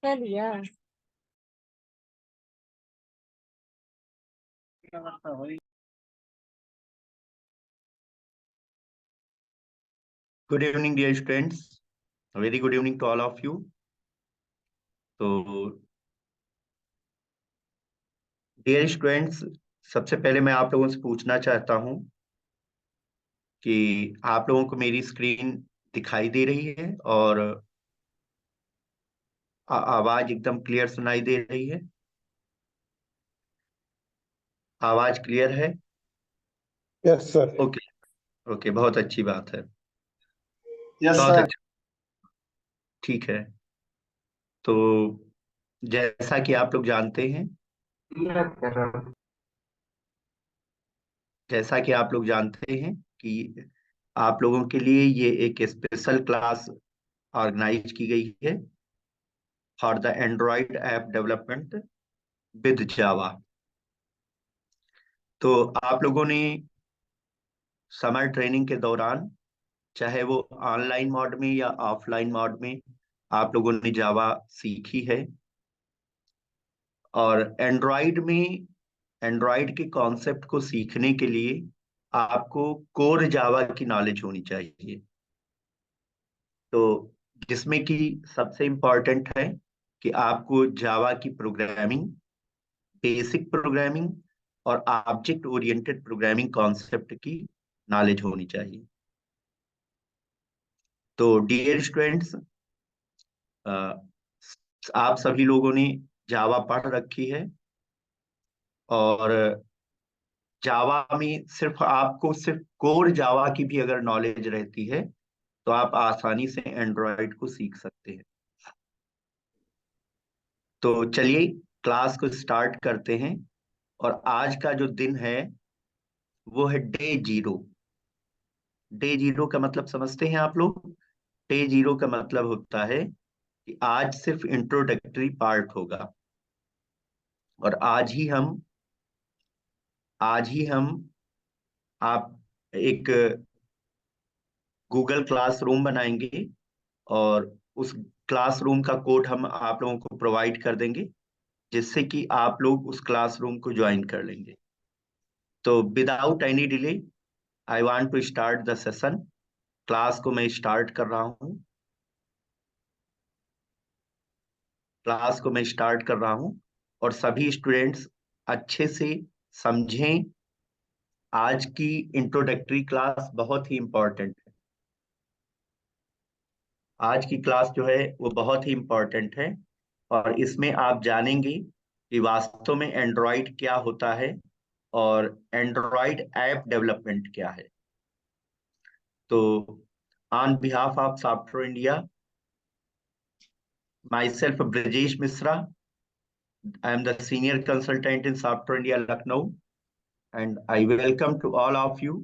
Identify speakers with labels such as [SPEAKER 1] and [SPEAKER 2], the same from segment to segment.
[SPEAKER 1] क्या लिया?
[SPEAKER 2] Good evening dear students, very good evening to all of you. तो dear students, सबसे पहले मैं आप लोगों से पूछना चाहता हूं कि आप लोगों को मेरी स्क्रीन दिखाई दे रही है और आवाज एकदम क्लियर सुनाई दे रही है? आवाज क्लियर है?
[SPEAKER 3] Yes sir.
[SPEAKER 2] ओके, ओके, बहुत अच्छी बात है।
[SPEAKER 3] यस
[SPEAKER 2] बहुत
[SPEAKER 3] सर।
[SPEAKER 2] अच्छा, ठीक है। तो जैसा कि आप लोग जानते हैं जैसा कि आप लोग जानते हैं कि आप लोगों के लिए ये एक स्पेशल क्लास ऑर्गेनाइज की गई है for the Android app development with Java. तो आप लोगों ने समर ट्रेनिंग के दौरान, चाहे वो ऑनलाइन मोड में या ऑफलाइन मोड में, आप लोगों ने जावा सीखी है। और एंड्रॉइड के कॉन्सेप्ट को सीखने के लिए आपको कोर जावा की नॉलेज होनी चाहिए। तो जिसमें कि सबसे इम्पोर्टेंट है कि आपको जावा की प्रोग्रामिंग, बेसिक प्रोग्रामिंग और ऑब्जेक्ट ओरिएंटेड प्रोग्रामिंग कॉन्सेप्ट की नॉलेज होनी चाहिए। तो डियर स्टूडेंट्स, आप सभी लोगों ने जावा पढ़ रखी है और जावा में सिर्फ कोर जावा की भी अगर नॉलेज रहती है तो आप आसानी से एंड्रॉयड को सीख सकते हैं। तो चलिए क्लास को स्टार्ट करते हैं। और आज का जो दिन है वो है डे जीरो। डे जीरो का मतलब समझते हैं आप लोग? डे जीरो का मतलब होता है कि आज सिर्फ इंट्रोडक्टरी पार्ट होगा और आज ही हम आज ही हम आप एक गूगल क्लासरूम बनाएंगे और उस क्लासरूम का कोड हम आप लोगों को प्रोवाइड कर देंगे, जिससे कि आप लोग उस क्लासरूम को ज्वाइन कर लेंगे। तो without any delay I want to start the session. Class को मैं स्टार्ट कर रहा हूँ। क्लास को मैं स्टार्ट कर रहा हूँ और सभी स्टूडेंट्स अच्छे से समझें। आज की इंट्रोडक्टरी क्लास बहुत ही इंपॉर्टेंट है। आज की क्लास जो है वो बहुत ही इंपॉर्टेंट है और इसमें आप जानेंगे कि वास्तव में एंड्रॉइड क्या होता है और एंड्रॉइड ऐप डेवलपमेंट क्या है। तो on behalf of software India, my self Brajesh Mishra, I am the senior consultant in software India Lucknow, and I welcome to all of you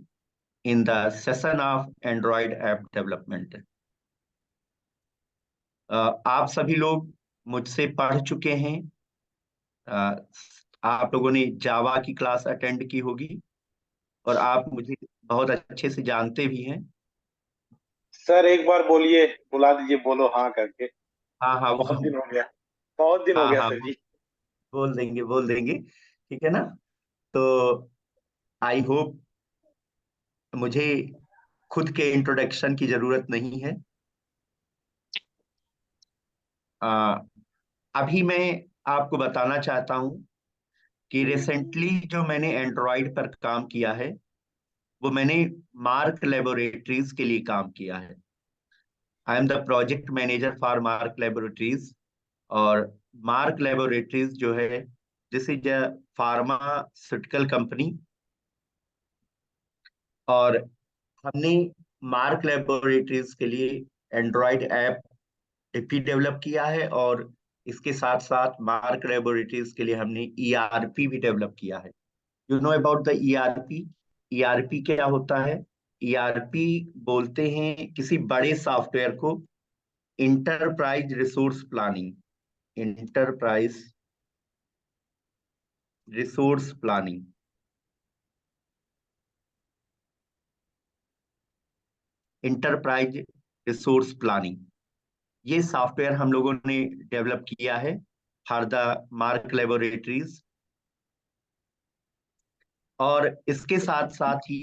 [SPEAKER 2] in the session of Android app development. आप सभी लोग मुझसे पढ़ चुके हैं। uh, आप लोगों ने जावा की क्लास अटेंड की होगी और आप मुझे बहुत अच्छे से जानते भी हैं।
[SPEAKER 3] सर एक बार बोलिए, बुला दीजिए, बोलो हाँ करके।
[SPEAKER 2] हाँ हाँ
[SPEAKER 3] बहुत दिन हो गया, बहुत दिन हो
[SPEAKER 2] हाँ
[SPEAKER 3] गया
[SPEAKER 2] हाँ,
[SPEAKER 3] सर जी।
[SPEAKER 2] बोल देंगे बोल देंगे, ठीक है ना। तो आई होप मुझे खुद के इंट्रोडक्शन की जरूरत नहीं है। uh, अभी मैं आपको बताना चाहता हूँ कि रिसेंटली जो मैंने एंड्रॉइड पर काम किया है वो मैंने मार्क लेबोरेटरीज के लिए काम किया है। I am the project manager for mark laboratories. और मार्क लेबोरेटरीज जो है, this is a pharmaceutical company. और हमने मार्क लेबोरेटरीज के लिए एंड्रॉइड ऐप भी डेवलप किया है और इसके साथ साथ मार्क लेबोरेटरीज के लिए हमने ईआरपी भी डेवलप किया है। You know about the ERP. ERP क्या होता है? ईआरपी बोलते हैं किसी बड़े सॉफ्टवेयर को enterprise resource planning. Enterprise resource planning. Enterprise resource planning, ये सॉफ्टवेयर हम लोगों ने डेवलप किया है फॉर द मार्क लेबोरेटरीज। और इसके साथ साथ ही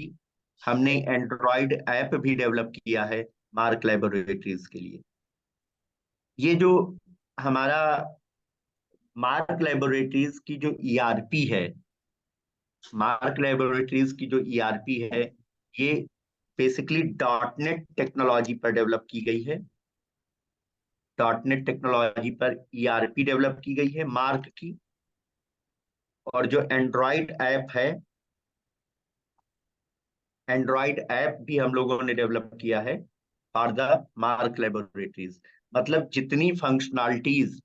[SPEAKER 2] हमने एंड्रॉइड ऐप भी डेवलप किया है मार्क लेबोरेटरीज के लिए। ये जो हमारा मार्क लेबोरेटरीज की जो ईआरपी है, मार्क लेबोरेटरीज की जो ईआरपी है, ये बेसिकली डॉट नेट टेक्नोलॉजी पर डेवलप की गई है। डॉट नेट टेक्नोलॉजी पर ईआरपी डेवलप की गई है मार्क की। और जो एंड्रॉइड ऐप है, एंड्रॉइड ऐप भी हम लोगों ने डेवलप किया है फॉर द मार्क लेबोरेटरीज। मतलब जितनी फंक्शनैलिटीज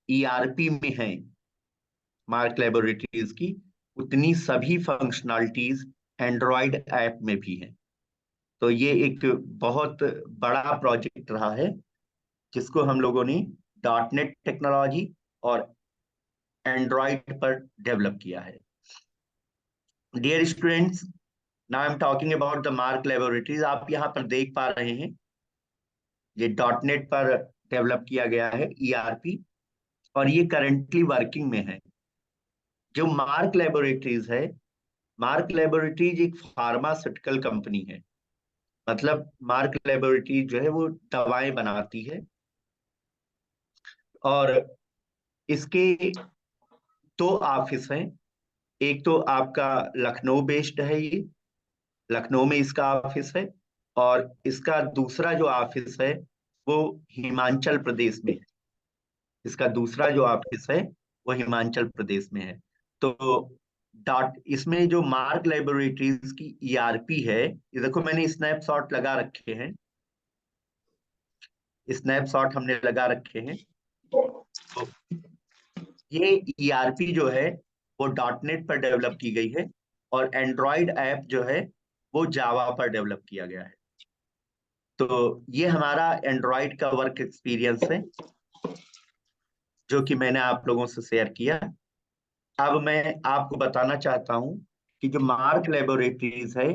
[SPEAKER 2] ईआरपी में है मार्क लेबोरेटरीज की, उतनी सभी फंक्शनैलिटीज एंड्रॉइड ऐप में भी है। तो ये एक बहुत बड़ा प्रोजेक्ट रहा है जिसको हम लोगों ने डॉट नेट टेक्नोलॉजी और एंड्रॉइड पर डेवलप किया है। Dear students, now I am talking about the mark laboratories. आप यहाँ पर देख पा रहे हैं ये डॉट नेट पर डेवलप किया गया है ईआरपी और ये करेंटली वर्किंग में है। जो मार्क लेबोरेटरीज है, मार्क लेबोरेटरीज एक फार्मास्यूटिकल कंपनी है। मतलब मार्क लेबोरेटरीज जो है वो दवाएं बनाती है और इसके दो ऑफिस हैं। एक तो आपका लखनऊ बेस्ड है, ये लखनऊ में इसका ऑफिस है। और इसका दूसरा जो ऑफिस है वो हिमाचल प्रदेश में है। इसका दूसरा जो ऑफिस है वो हिमाचल प्रदेश में है। तो डॉट इसमें जो मार्क लेबोरेटरीज की ईआरपी है, ये देखो मैंने स्नैपशॉट लगा रखे हैं। स्नैपशॉट हमने लगा रखे हैं। तो ये ईआरपी जो है वो डॉट नेट पर डेवलप की गई है और एंड्रॉइड ऐप जो है वो जावा पर डेवलप किया गया है। तो ये हमारा एंड्रॉइड का वर्क एक्सपीरियंस है जो कि मैंने आप लोगों से शेयर किया। अब मैं आपको बताना चाहता हूं कि जो मार्क लेबोरेटरीज है,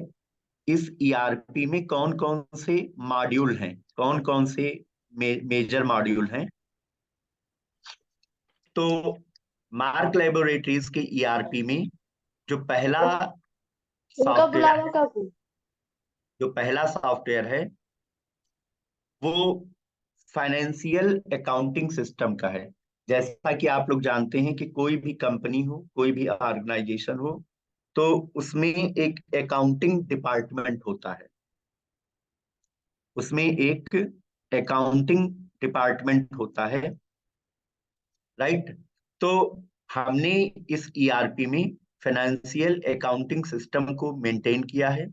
[SPEAKER 2] इस ईआरपी में कौन कौन से मॉड्यूल हैं, कौन कौन से मेजर मॉड्यूल हैं। तो मार्क लेबोरेटरीज के ईआरपी में जो पहला
[SPEAKER 1] उनका
[SPEAKER 2] सॉफ्टवेयर
[SPEAKER 1] बुलावा
[SPEAKER 2] है,
[SPEAKER 1] काकू।
[SPEAKER 2] है वो फाइनेंशियल अकाउंटिंग सिस्टम का है। जैसा कि आप लोग जानते हैं कि कोई भी कंपनी हो, कोई भी ऑर्गेनाइजेशन हो, तो उसमें एक अकाउंटिंग डिपार्टमेंट होता है, उसमें एक अकाउंटिंग डिपार्टमेंट होता है, राइट। तो हमने इस ईआरपी में फाइनेंशियल अकाउंटिंग सिस्टम को मेंटेन किया है।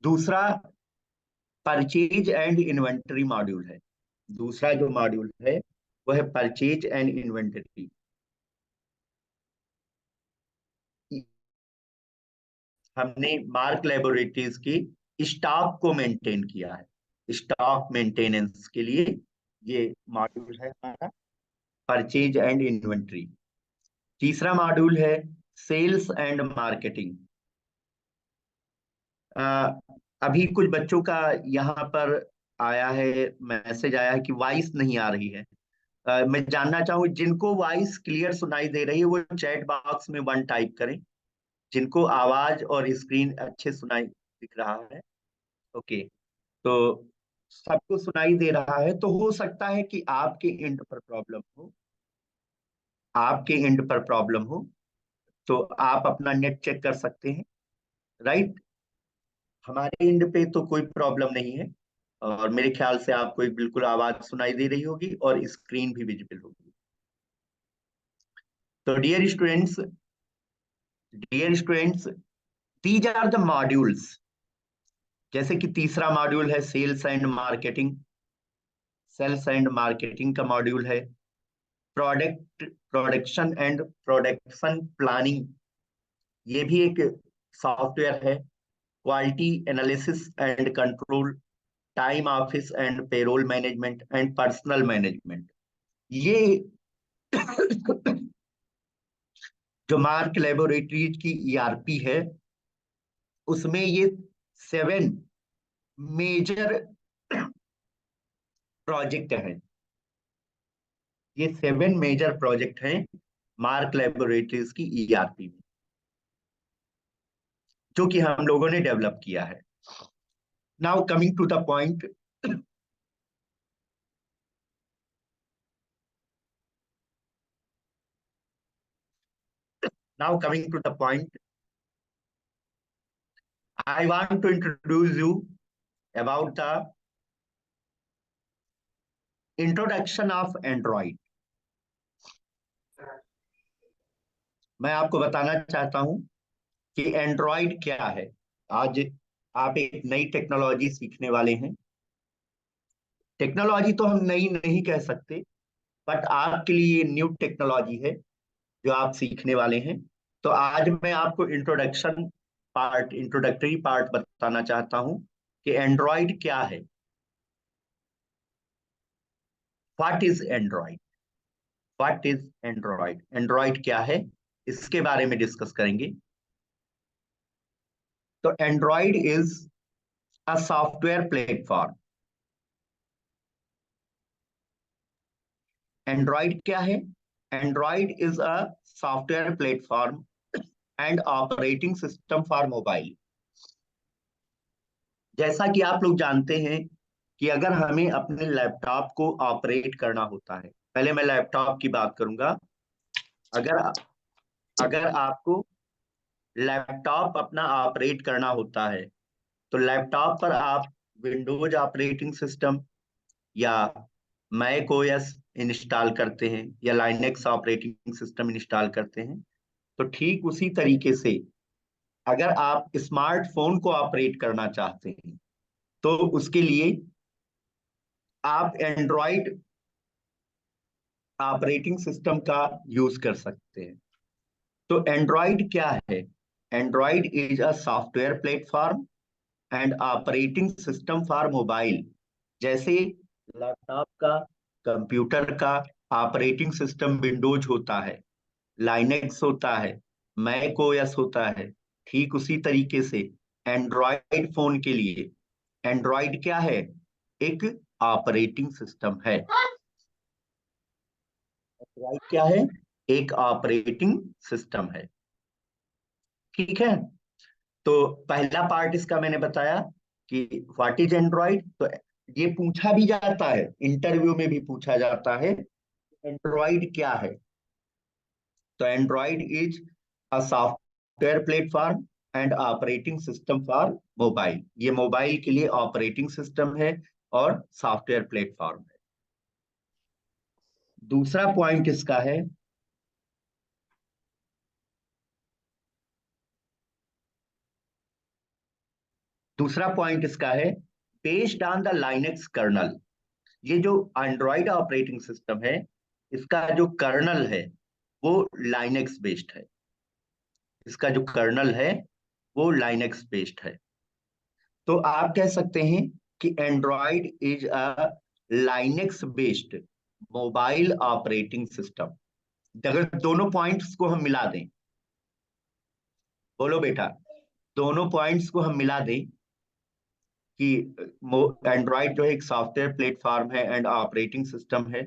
[SPEAKER 2] दूसरा परचेज एंड इन्वेंटरी मॉड्यूल है। दूसरा जो मॉड्यूल है वो है परचेज एंड इन्वेंटरी। हमने मार्क लेबोरेटरीज की स्टॉक को मेंटेन किया है, स्टॉक मेंटेनेंस के लिए ये मॉड्यूल है हमारा, परचेज एंड इन्वेंटरी। तीसरा मॉड्यूल है सेल्स एंड मार्केटिंग। अभी कुछ बच्चों का यहाँ पर आया है, मैसेज आया है कि वॉइस नहीं आ रही है। मैं जानना चाहूँ, जिनको वॉइस क्लियर सुनाई दे रही है वो चैट बॉक्स में 1 टाइप करें, जिनको आवाज और स्क्रीन अच्छे सुनाई दिख रहा है। ओके, तो सबको सुनाई दे रहा है, तो हो सकता है कि आपके एंड पर प्रॉब्लम हो, आपके एंड पर प्रॉब्लम हो, तो आप अपना नेट चेक कर सकते हैं, राइट। हमारे एंड पे तो कोई प्रॉब्लम नहीं है, और मेरे ख्याल से आपको एक बिल्कुल आवाज सुनाई दे रही होगी और स्क्रीन भी विजिबल होगी। तो dear students, these are the modules. जैसे कि तीसरा मॉड्यूल है sales and marketing, sales and marketing का मॉड्यूल है। प्रोडक्शन एंड प्रोडक्शन प्लानिंग, ये भी एक सॉफ्टवेयर है। Quality analysis and control, time office and payroll management and personal management, ये जो मार्क लेबोरेटरीज की ईआरपी है, उसमें ये 7 मेजर प्रोजेक्ट हैं। ये 7 मेजर प्रोजेक्ट हैं मार्क लेबोरेटरीज की ईआरपी में, जो कि हम लोगों ने डेवलप किया है। Now coming to the point, now coming to the point, I want to introduce you about the introduction of Android. मैं आपको बताना चाहता हूं कि एंड्रॉइड क्या है। आज आप एक नई टेक्नोलॉजी सीखने वाले हैं। टेक्नोलॉजी तो हम नई नहीं कह सकते, बट आपके लिए ये न्यू टेक्नोलॉजी है जो आप सीखने वाले हैं। तो आज मैं आपको इंट्रोडक्टरी पार्ट बताना चाहता हूं कि एंड्रॉइड क्या है। What is Android? What is Android? Android क्या है, इसके बारे में डिस्कस करेंगे। तो Android is a software platform. Android क्या है? Android is a software platform and operating system for mobile. जैसा कि आप लोग जानते हैं कि अगर हमें अपने लैपटॉप को ऑपरेट करना होता है, पहले मैं लैपटॉप की बात करूंगा। अगर अगर आपको लैपटॉप अपना ऑपरेट करना होता है, तो लैपटॉप पर आप विंडोज ऑपरेटिंग सिस्टम या मैक ओएस इंस्टॉल करते हैं या लाइनेक्स ऑपरेटिंग सिस्टम इंस्टॉल करते हैं। तो ठीक उसी तरीके से अगर आप स्मार्टफोन को ऑपरेट करना चाहते हैं, तो उसके लिए आप एंड्रॉइड ऑपरेटिंग सिस्टम का यूज कर सकते हैं। तो एंड्रॉइड क्या है? Android is a software platform and operating system for mobile. जैसे लैपटॉप का, कंप्यूटर का ऑपरेटिंग सिस्टम विंडोज होता है, लाइनेक्स होता है, मैक ओएस होता है, ठीक उसी तरीके से एंड्रॉयड फोन के लिए एंड्रॉयड क्या है? एक ऑपरेटिंग सिस्टम है। एंड्रॉयड क्या है? एक ऑपरेटिंग सिस्टम है। ठीक है। तो पहला पार्ट इसका मैंने बताया कि व्हाट इज एंड्रॉयड। तो ये पूछा भी जाता है, इंटरव्यू में भी पूछा जाता है, एंड्रॉयड क्या है। तो Android is a software platform and operating system for mobile. ये मोबाइल के लिए ऑपरेटिंग सिस्टम है और सॉफ्टवेयर प्लेटफॉर्म है। दूसरा पॉइंट इसका है, दूसरा पॉइंट इसका है based on the Linux kernel. ये जो एंड्रॉयड ऑपरेटिंग सिस्टम है, इसका जो कर्नल है वो लाइनेक्स बेस्ड है। इसका जो कर्नल है वो लाइनेक्स बेस्ड है। तो आप कह सकते हैं कि Android is a Linux based mobile operating system. अगर दोनों पॉइंट्स को हम मिला दें, बोलो बेटा, दोनों पॉइंट्स को हम मिला दें कि एंड्रॉयड जो है एक सॉफ्टवेयर प्लेटफॉर्म है एंड ऑपरेटिंग सिस्टम है,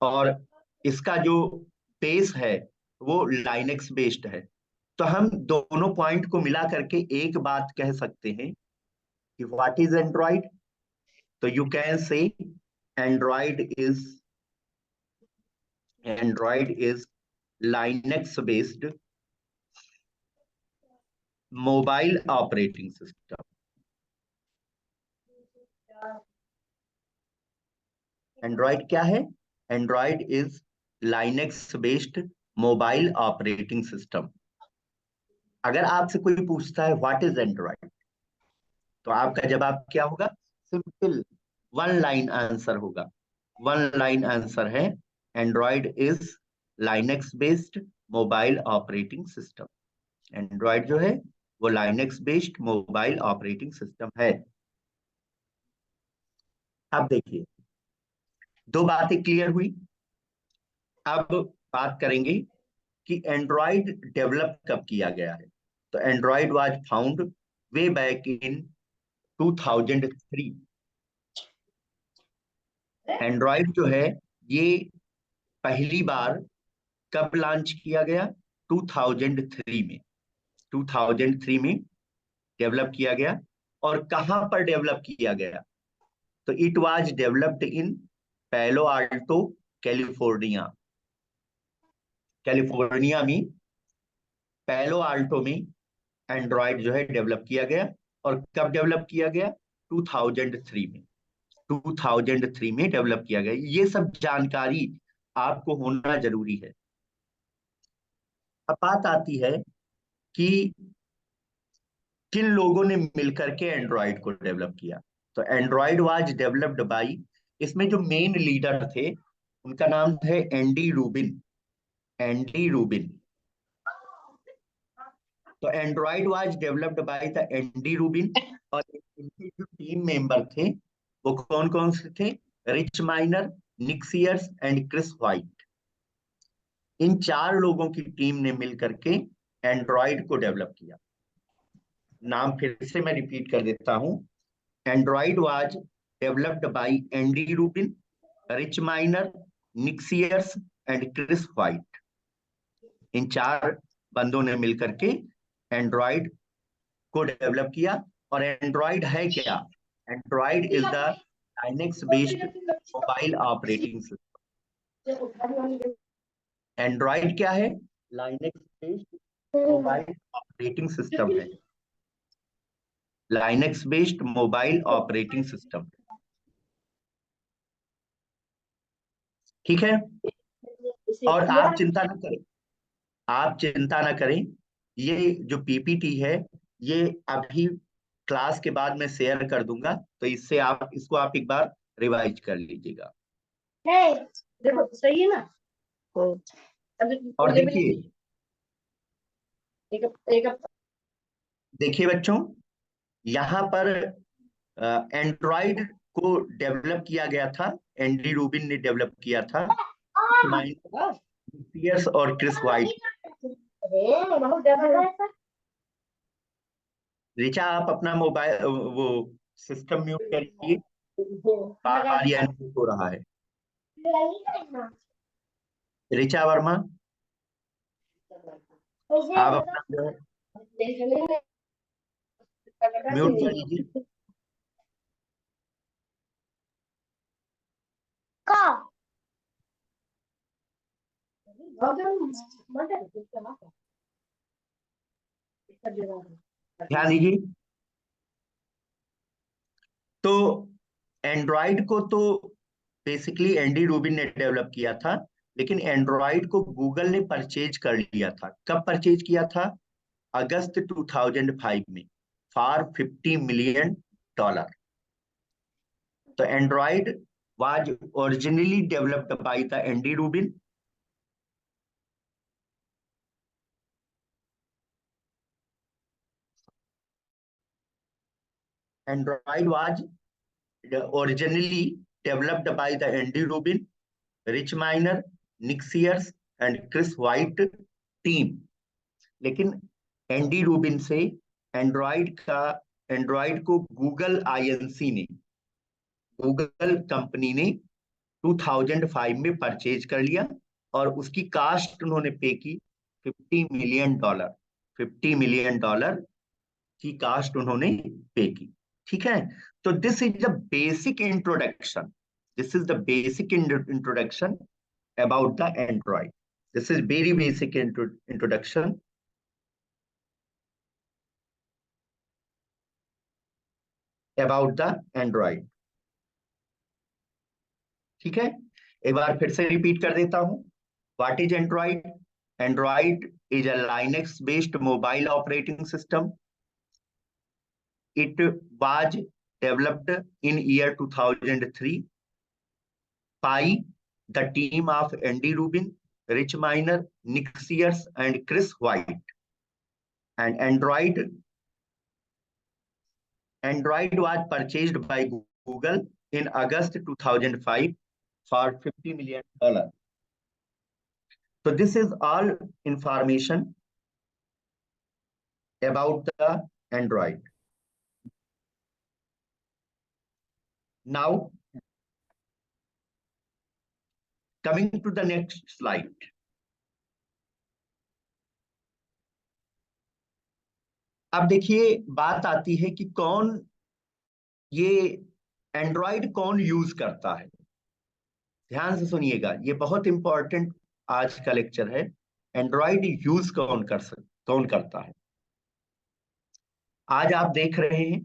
[SPEAKER 2] और इसका जो बेस है वो लाइनेक्स बेस्ड है, तो हम दोनों पॉइंट को मिला करके एक बात कह सकते हैं कि व्हाट इज एंड्रॉयड। तो you can say Android is Linux based mobile operating system. Android क्या है? Android is Linux based mobile operating system. अगर आपसे कोई पूछता है व्हाट इज एंड्रॉयड, तो आपका जवाब क्या होगा? सिंपल वन लाइन आंसर होगा। वन लाइन आंसर है, Android is Linux based mobile operating system. Android जो है वो Linux based mobile operating system है। अब देखिए, दो बातें क्लियर हुई। अब बात करेंगे कि एंड्रॉयड डेवलप कब किया गया है। तो Android was found way back in 2003। Android जो है ये पहली बार कब लॉन्च किया गया? 2003 में। 2003 में डेवलप किया गया। और कहां पर डेवलप किया गया? तो इट वाज डेवलप्ड इन पैलो आल्टो, कैलिफोर्निया। कैलिफोर्निया में पैलो आल्टो में एंड्रॉयड जो है डेवलप किया गया। और कब डेवलप किया गया? 2003 में। 2003 में डेवलप किया गया। ये सब जानकारी आपको होना जरूरी है। अब बात आती है कि किन लोगों ने मिलकर के एंड्रॉयड को डेवलप किया। तो एंड्रॉयड वाज डेवलप्ड बाय, इसमें जो मेन लीडर थे उनका नाम है एंडी रूबिन। Andy Rubin. तो Android was developed by the Andy Rubin. और इनके जो टीम मेंबर थे वो कौन कौन से थे? Rich Miner, Nick Sears and Chris White. इन चार लोगों की टीम ने मिलकर के एंड्रॉयड को डेवलप किया। नाम फिर से मैं रिपीट कर देता हूं। Android was developed by Andy Rubin, Rich Miner, Nick Sears and Chris White. इन चार बंदों ने मिलकर के एंड्रॉयड को डेवलप किया। और एंड्रॉयड है क्या? Android is the Linux based mobile operating system. Android क्या है? Linux based mobile operating system है। Linux based mobile operating system. ठीक है। और आप चिंता न करें, आप चिंता ना करें, ये जो पीपीटी है ये अभी क्लास के बाद मैं शेयर कर दूंगा, तो इससे आप इसको आप एक बार रिवाइज कर लीजिएगा।
[SPEAKER 1] देखो सही है ना।
[SPEAKER 2] और देखिए,
[SPEAKER 1] एक
[SPEAKER 2] देखिए बच्चों, यहाँ पर एंड्रॉइड को डेवलप किया गया था, एंडी रूबिन ने डेवलप किया था। सीयर्स और क्रिस वाइट।
[SPEAKER 1] अरे बहुत ज्यादा है सर।
[SPEAKER 2] ऋचा, आप अपना मोबाइल वो सिस्टम म्यूट करिए, बार बार ये अनम्यूट हो रहा है। ऋचा वर्मा, आप अपना जो है म्यूट कर लीजिए। ध्यान दीजिए। तो एंड्रॉइड को तो बेसिकली एंडी रूबिन ने डेवलप किया था, लेकिन एंड्रॉइड को गूगल ने परचेज कर लिया था। कब परचेज किया था? अगस्त 2005 में, फॉर $50 मिलियन। तो Android was originally developed by the Andy Rubin. Android was originally developed by the Andy Rubin, Rich Miner, Nick Sears and Chris White team। लेकिन एंडी रूबिन से एंड्रॉइड को गूगल कंपनी ने 2005 में purchase कर लिया, और उसकी कास्ट उन्होंने पे की $50 मिलियन। $50 मिलियन की कास्ट उन्होंने पे की। ठीक है। तो this is the basic introduction, this is the basic introduction about the Android. This is very basic introduction about the Android. ठीक है, एक बार फिर से रिपीट कर देता हूं। What is Android? Android is a Linux based mobile operating system. It was developed in year 2003 by the team of Andy Rubin, Rich Miner, Nick Sears, and Chris White. And Android was purchased by Google in August 2005 for $50 million. So this is all information about the Android. Now, coming to the next slide. अब देखिए, बात आती है कि ये Android कौन use करता है। ध्यान से सुनिएगा, ये बहुत इंपॉर्टेंट आज का लेक्चर है। एंड्रॉइड यूज कौन करता है। आज आप देख रहे हैं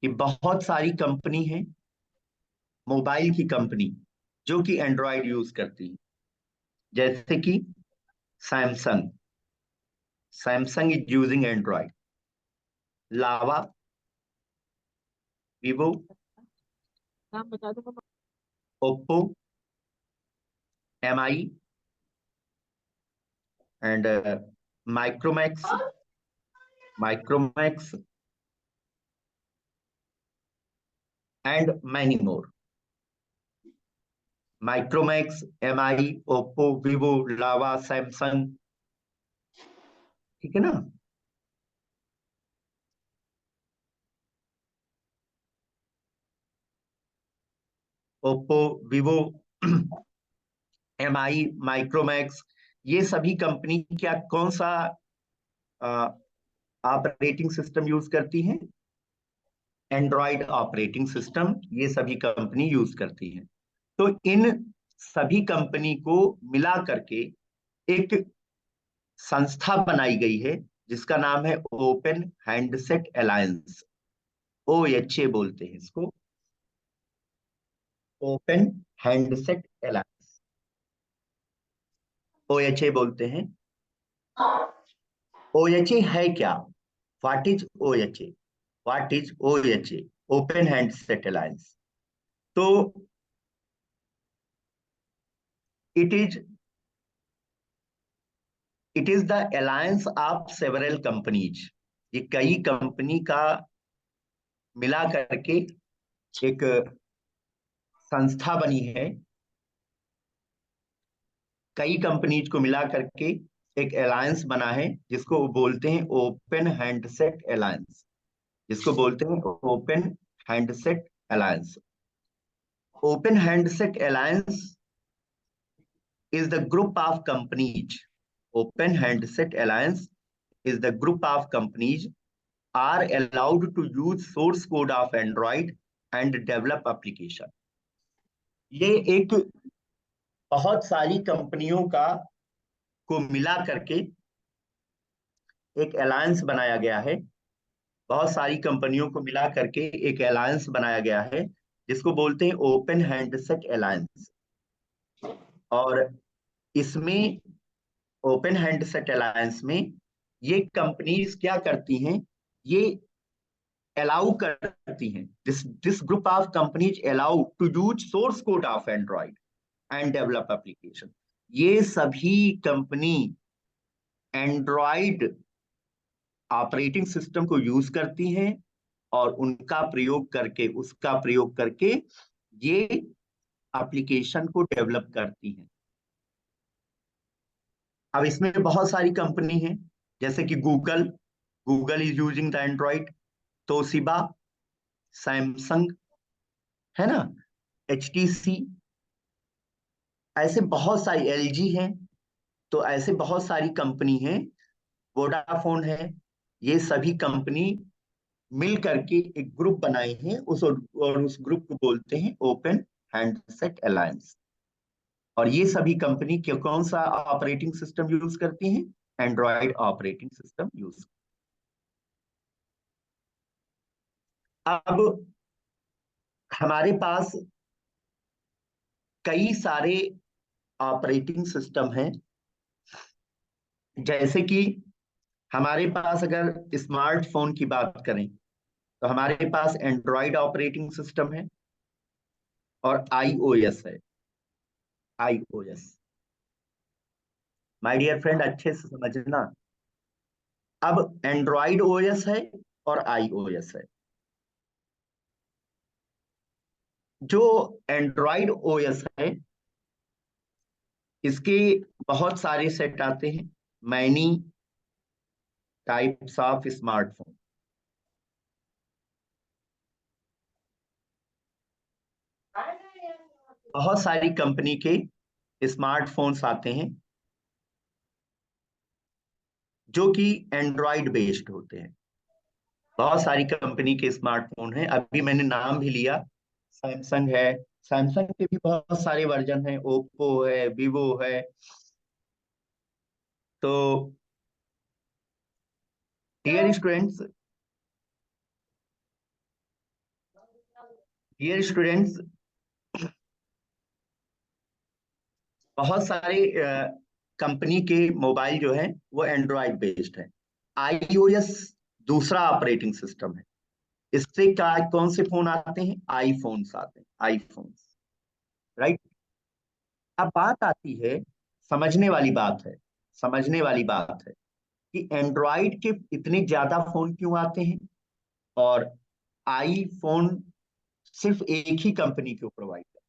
[SPEAKER 2] कि बहुत सारी कंपनी है, मोबाइल की कंपनी, जो कि एंड्रॉइड यूज करती है। जैसे कि Samsung is using Android, lava, Vivo, Oppo, MI and Micromax and many more. Micromax, MI, Oppo, Vivo, Lava, Samsung। ठीक है ना। ओप्पो, विवो, MI, माइक्रोमैक्स, ये सभी कंपनी क्या कौन सा ऑपरेटिंग सिस्टम यूज करती हैं? एंड्रॉइड ऑपरेटिंग सिस्टम ये सभी कंपनी यूज करती हैं। तो इन सभी कंपनी को मिला करके एक संस्था बनाई गई है, जिसका नाम है ओपन हैंडसेट अलायंस। OHA बोलते हैं इसको, ओपन हैंडसेट अलायंस, OHA बोलते हैं। OHA है क्या? What is OHA? What is OHA? Open handset alliance. तो it is the alliance of several companies. ये कई कंपनी का मिला करके एक संस्था बनी है। कई कंपनीज को मिला करके एक अलायंस बना है, जिसको वो बोलते हैं ओपन हैंडसेट अलायंस, जिसको बोलते हैं open handset alliance. Open handset alliance is the group of companies. Open Handset Alliance is the group of companies are allowed to use source code of Android and develop application. ये एक बहुत सारी कंपनियों को मिला करके एक अलायंस बनाया गया है। बहुत सारी कंपनियों को मिला करके एक अलायंस बनाया गया है, जिसको बोलते हैं ओपन हैंडसेट अलायंस। और इसमें ओपन हैंडसेट अलायंस में ये कंपनीज क्या करती हैं, ये अलाउ करती हैं, this group of companies allow to use source code of Android and develop application. ये सभी कंपनी एंड्रॉइड ऑपरेटिंग सिस्टम को यूज करती हैं और उसका प्रयोग करके ये एप्लीकेशन को डेवलप करती हैं। अब इसमें बहुत सारी कंपनी हैं, जैसे कि Google is using the Android, Toshiba, Samsung, है ना, HTC, ऐसे बहुत सारी, LG हैं। तो ऐसे बहुत सारी कंपनी हैं, वोडाफोन है। ये सभी कंपनी मिल करके एक ग्रुप बनाए हैं और उस ग्रुप को बोलते हैं ओपन हैंडसेट अलायंस। और ये सभी कंपनी कौन सा ऑपरेटिंग सिस्टम यूज करती हैं? Android operating system use. अब हमारे पास कई सारे ऑपरेटिंग सिस्टम हैं, जैसे कि हमारे पास अगर स्मार्टफोन की बात करें तो हमारे पास एंड्रॉइड ऑपरेटिंग सिस्टम है और iOS है। iOS, माय डियर फ्रेंड, अच्छे से समझना। अब एंड्रॉइड OS है और iOS है। जो एंड्रॉइड OS है, इसके बहुत सारे सेट आते हैं, मैनी टाइप्स ऑफ स्मार्टफोन। बहुत सारी कंपनी के स्मार्टफोन्स आते हैं जो कि एंड्रॉइड बेस्ड होते हैं। बहुत सारी कंपनी के स्मार्टफोन हैं, अभी मैंने नाम भी लिया। सैमसंग है, सैमसंग के भी बहुत सारे वर्जन हैं, ओप्पो है, वीवो है। तो डियर स्टूडेंट्स, बहुत सारे कंपनी के मोबाइल जो है वो एंड्रॉइड बेस्ड है। iOS दूसरा ऑपरेटिंग सिस्टम है। इससे क्या, कौन से फोन आते हैं? आईफोन्स आते हैं, आईफोन्स, राइट। अब बात आती है, समझने वाली बात है, समझने वाली बात है कि एंड्रॉइड के इतने ज्यादा फोन क्यों आते हैं और आईफोन सिर्फ एक ही कंपनी को प्रोवाइड है।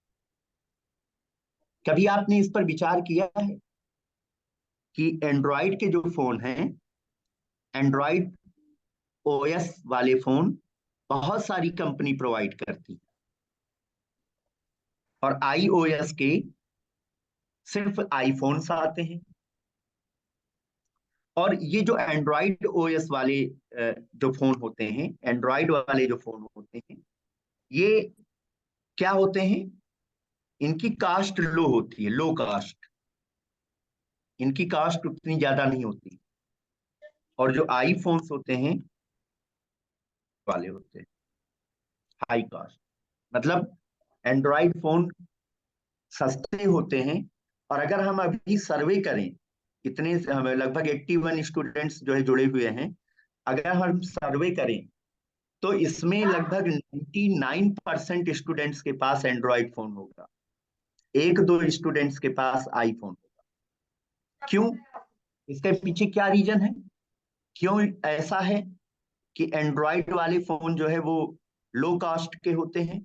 [SPEAKER 2] कभी आपने इस पर विचार किया है कि एंड्रॉइड के जो फोन हैं, एंड्रॉइड OS वाले फोन बहुत सारी कंपनी प्रोवाइड करती है और iOS के सिर्फ आईफोन्स आते हैं। और ये जो एंड्रॉइड OS वाले जो फोन होते हैं, एंड्रॉइड वाले जो फोन होते हैं, ये क्या होते हैं? इनकी कास्ट लो होती है, लो कास्ट। इनकी कास्ट उतनी ज्यादा नहीं होती। और जो आईफोन्स होते हैं वाले होते हैं हाई कास्ट। मतलब एंड्रॉइड फोन सस्ते होते हैं। और अगर हम अभी सर्वे करें, इतने हमें लगभग 81 स्टूडेंट्स जो है जुड़े हुए हैं, अगर हम सर्वे करें तो इसमें लगभग 99% स्टूडेंट्स के पास एंड्रॉइड फोन होगा, एक दो स्टूडेंट्स के पास आईफोन होगा। क्यों? इसके पीछे क्या रीजन है? क्यों ऐसा है कि एंड्रॉइड वाले फोन जो है वो लो कॉस्ट के होते हैं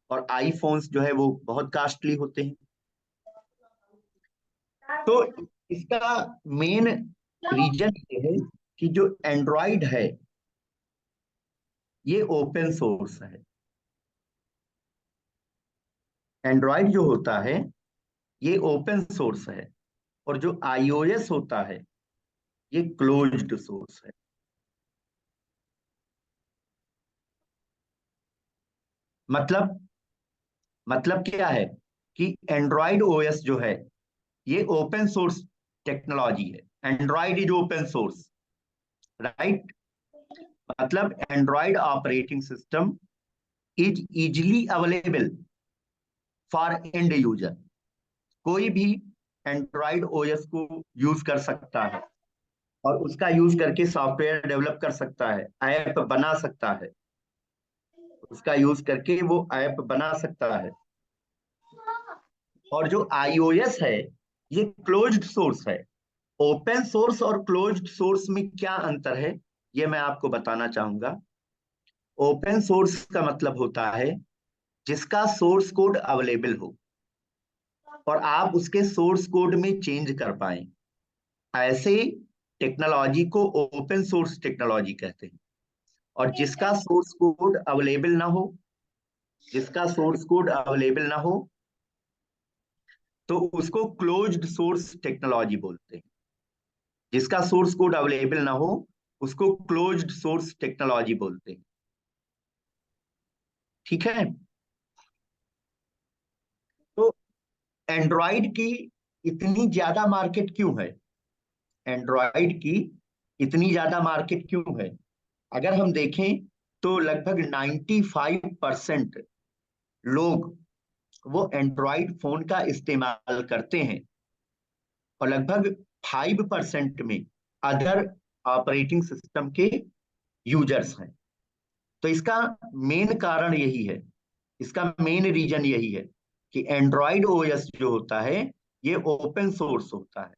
[SPEAKER 2] और आईफोन्स जो है वो बहुत कॉस्टली होते हैं? तो इसका मेन रीजन ये है कि जो एंड्रॉइड है ये ओपन सोर्स है। एंड्रॉइड जो होता है ये ओपन सोर्स है, और जो आईओएस होता है ये क्लोज्ड सोर्स है। मतलब क्या है कि एंड्रॉइड ओएस जो है ये ओपन सोर्स टेक्नोलॉजी है। Android is open source, right. मतलब Android operating system is easily available for end user. कोई भी एंड्रॉइड ओएस को यूज कर सकता है और उसका यूज करके सॉफ्टवेयर डेवलप कर सकता है, ऐप बना सकता है। उसका यूज करके वो ऐप बना सकता है। और जो आईओएस है ये क्लोज्ड सोर्स है। ओपन सोर्स और क्लोज्ड सोर्स में क्या अंतर है ये मैं आपको बताना चाहूंगा। ओपन सोर्स का मतलब होता है जिसका सोर्स कोड अवेलेबल हो और आप उसके सोर्स कोड में चेंज कर पाए, ऐसे टेक्नोलॉजी को ओपन सोर्स टेक्नोलॉजी कहते हैं। और जिसका सोर्स कोड अवेलेबल ना हो तो उसको क्लोज्ड सोर्स टेक्नोलॉजी बोलते हैं। जिसका सोर्स कोड अवेलेबल ना हो उसको क्लोज्ड सोर्स टेक्नोलॉजी बोलते हैं। ठीक है। तो एंड्रॉइड की इतनी ज्यादा मार्केट क्यों है? एंड्रॉइड की इतनी ज्यादा मार्केट क्यों है? अगर हम देखें तो लगभग 95% लोग वो एंड्रॉइड फोन का इस्तेमाल करते हैं और लगभग 5% में अदर ऑपरेटिंग सिस्टम के यूजर्स हैं। तो इसका मेन कारण यही है, इसका मेन रीजन यही है कि एंड्रॉइड ओएस जो होता है ये ओपन सोर्स होता है।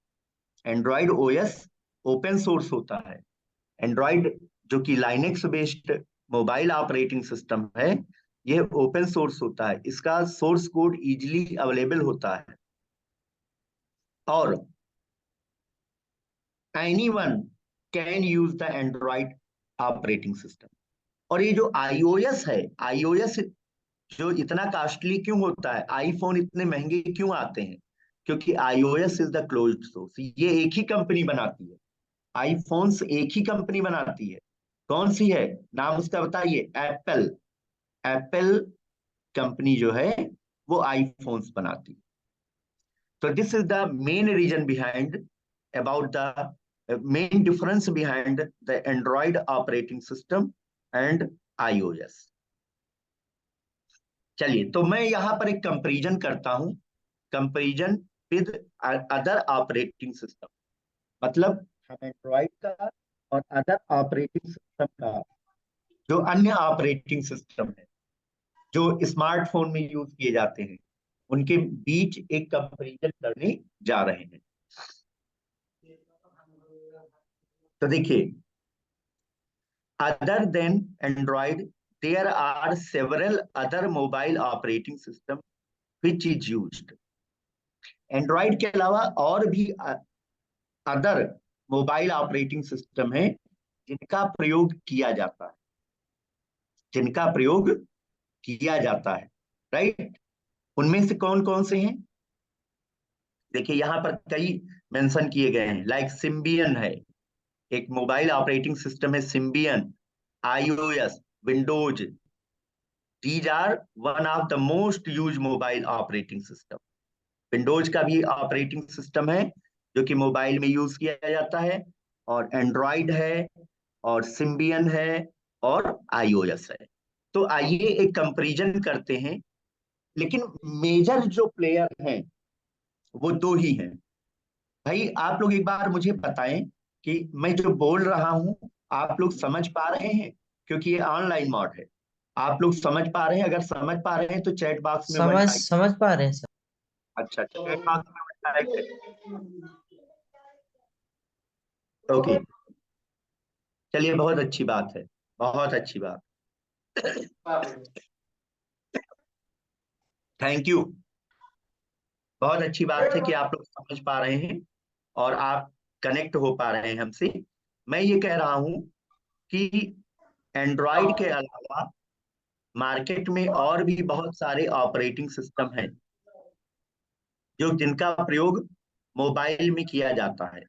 [SPEAKER 2] एंड्रॉइड ओएस ओपन सोर्स होता है। एंड्रॉइड जो कि Linux based mobile operating system है ये ओपन सोर्स होता है। इसका सोर्स कोड इजीली अवेलेबल होता है और anyone can use the Android operating system. और ये जो आईओएस है, आईओएस जो इतना कॉस्टली क्यों होता है, आईफोन इतने महंगे क्यों आते हैं? क्योंकि iOS is the closed source. ये एक ही कंपनी बनाती है, आईफोन्स एक ही कंपनी बनाती है। कौन सी है, नाम उसका बताइए? एप्पल। एप्पल कंपनी जो है वो आईफोन्स बनाती है। तो this is the main reason behind about the main difference behind the Android operating system and iOS. चलिए, तो मैं यहां पर एक कंपैरिजन करता हूं, comparison with other operating system. मतलब एंड्रॉइड का और अदर ऑपरेटिंग सिस्टम का, जो अन्य ऑपरेटिंग सिस्टम है जो स्मार्टफोन में यूज किए जाते हैं, उनके बीच एक कंपैरिजन करने जा रहे हैं। तो देखिए, other than Android there are several other mobile operating system which is used. Android के अलावा और भी अदर मोबाइल ऑपरेटिंग सिस्टम है जिनका प्रयोग किया जाता है, जिनका प्रयोग किया जाता है, राइट। उनमें से कौन कौन से हैं? देखिए यहां पर कई मेंशन किए गए हैं। लाइक सिम्बियन है, एक मोबाइल ऑपरेटिंग सिस्टम है Symbian, iOS, Windows. These are one of the most use mobile operating system. Windows का भी ऑपरेटिंग सिस्टम है जो कि मोबाइल में यूज किया जाता है, और एंड्रॉइड है, और सिम्बियन है, और आईओएस है। तो आइए एक कंपैरिजन करते हैं। लेकिन मेजर जो प्लेयर हैं वो दो ही हैं। भाई आप लोग एक बार मुझे बताएं कि मैं जो बोल रहा हूं आप लोग समझ पा रहे हैं? क्योंकि ये ऑनलाइन मोड है। आप लोग समझ पा रहे हैं? अगर समझ पा रहे हैं तो चैट बॉक्स में वन
[SPEAKER 4] समझ
[SPEAKER 2] टाइप।
[SPEAKER 4] समझ पा रहे हैं सर।
[SPEAKER 2] अच्छा, चैट बॉक्स में वन टाइप करिए। ओके, चलिए, बहुत अच्छी बात है, बहुत अच्छी बात। Thank you. बहुत अच्छी बात है कि आप लोग समझ पा रहे हैं और आप कनेक्ट हो पा रहे हैं हमसे। मैं ये कह रहा हूं कि एंड्रॉइड के अलावा मार्केट में और भी बहुत सारे ऑपरेटिंग सिस्टम हैं जो जिनका प्रयोग मोबाइल में किया जाता है।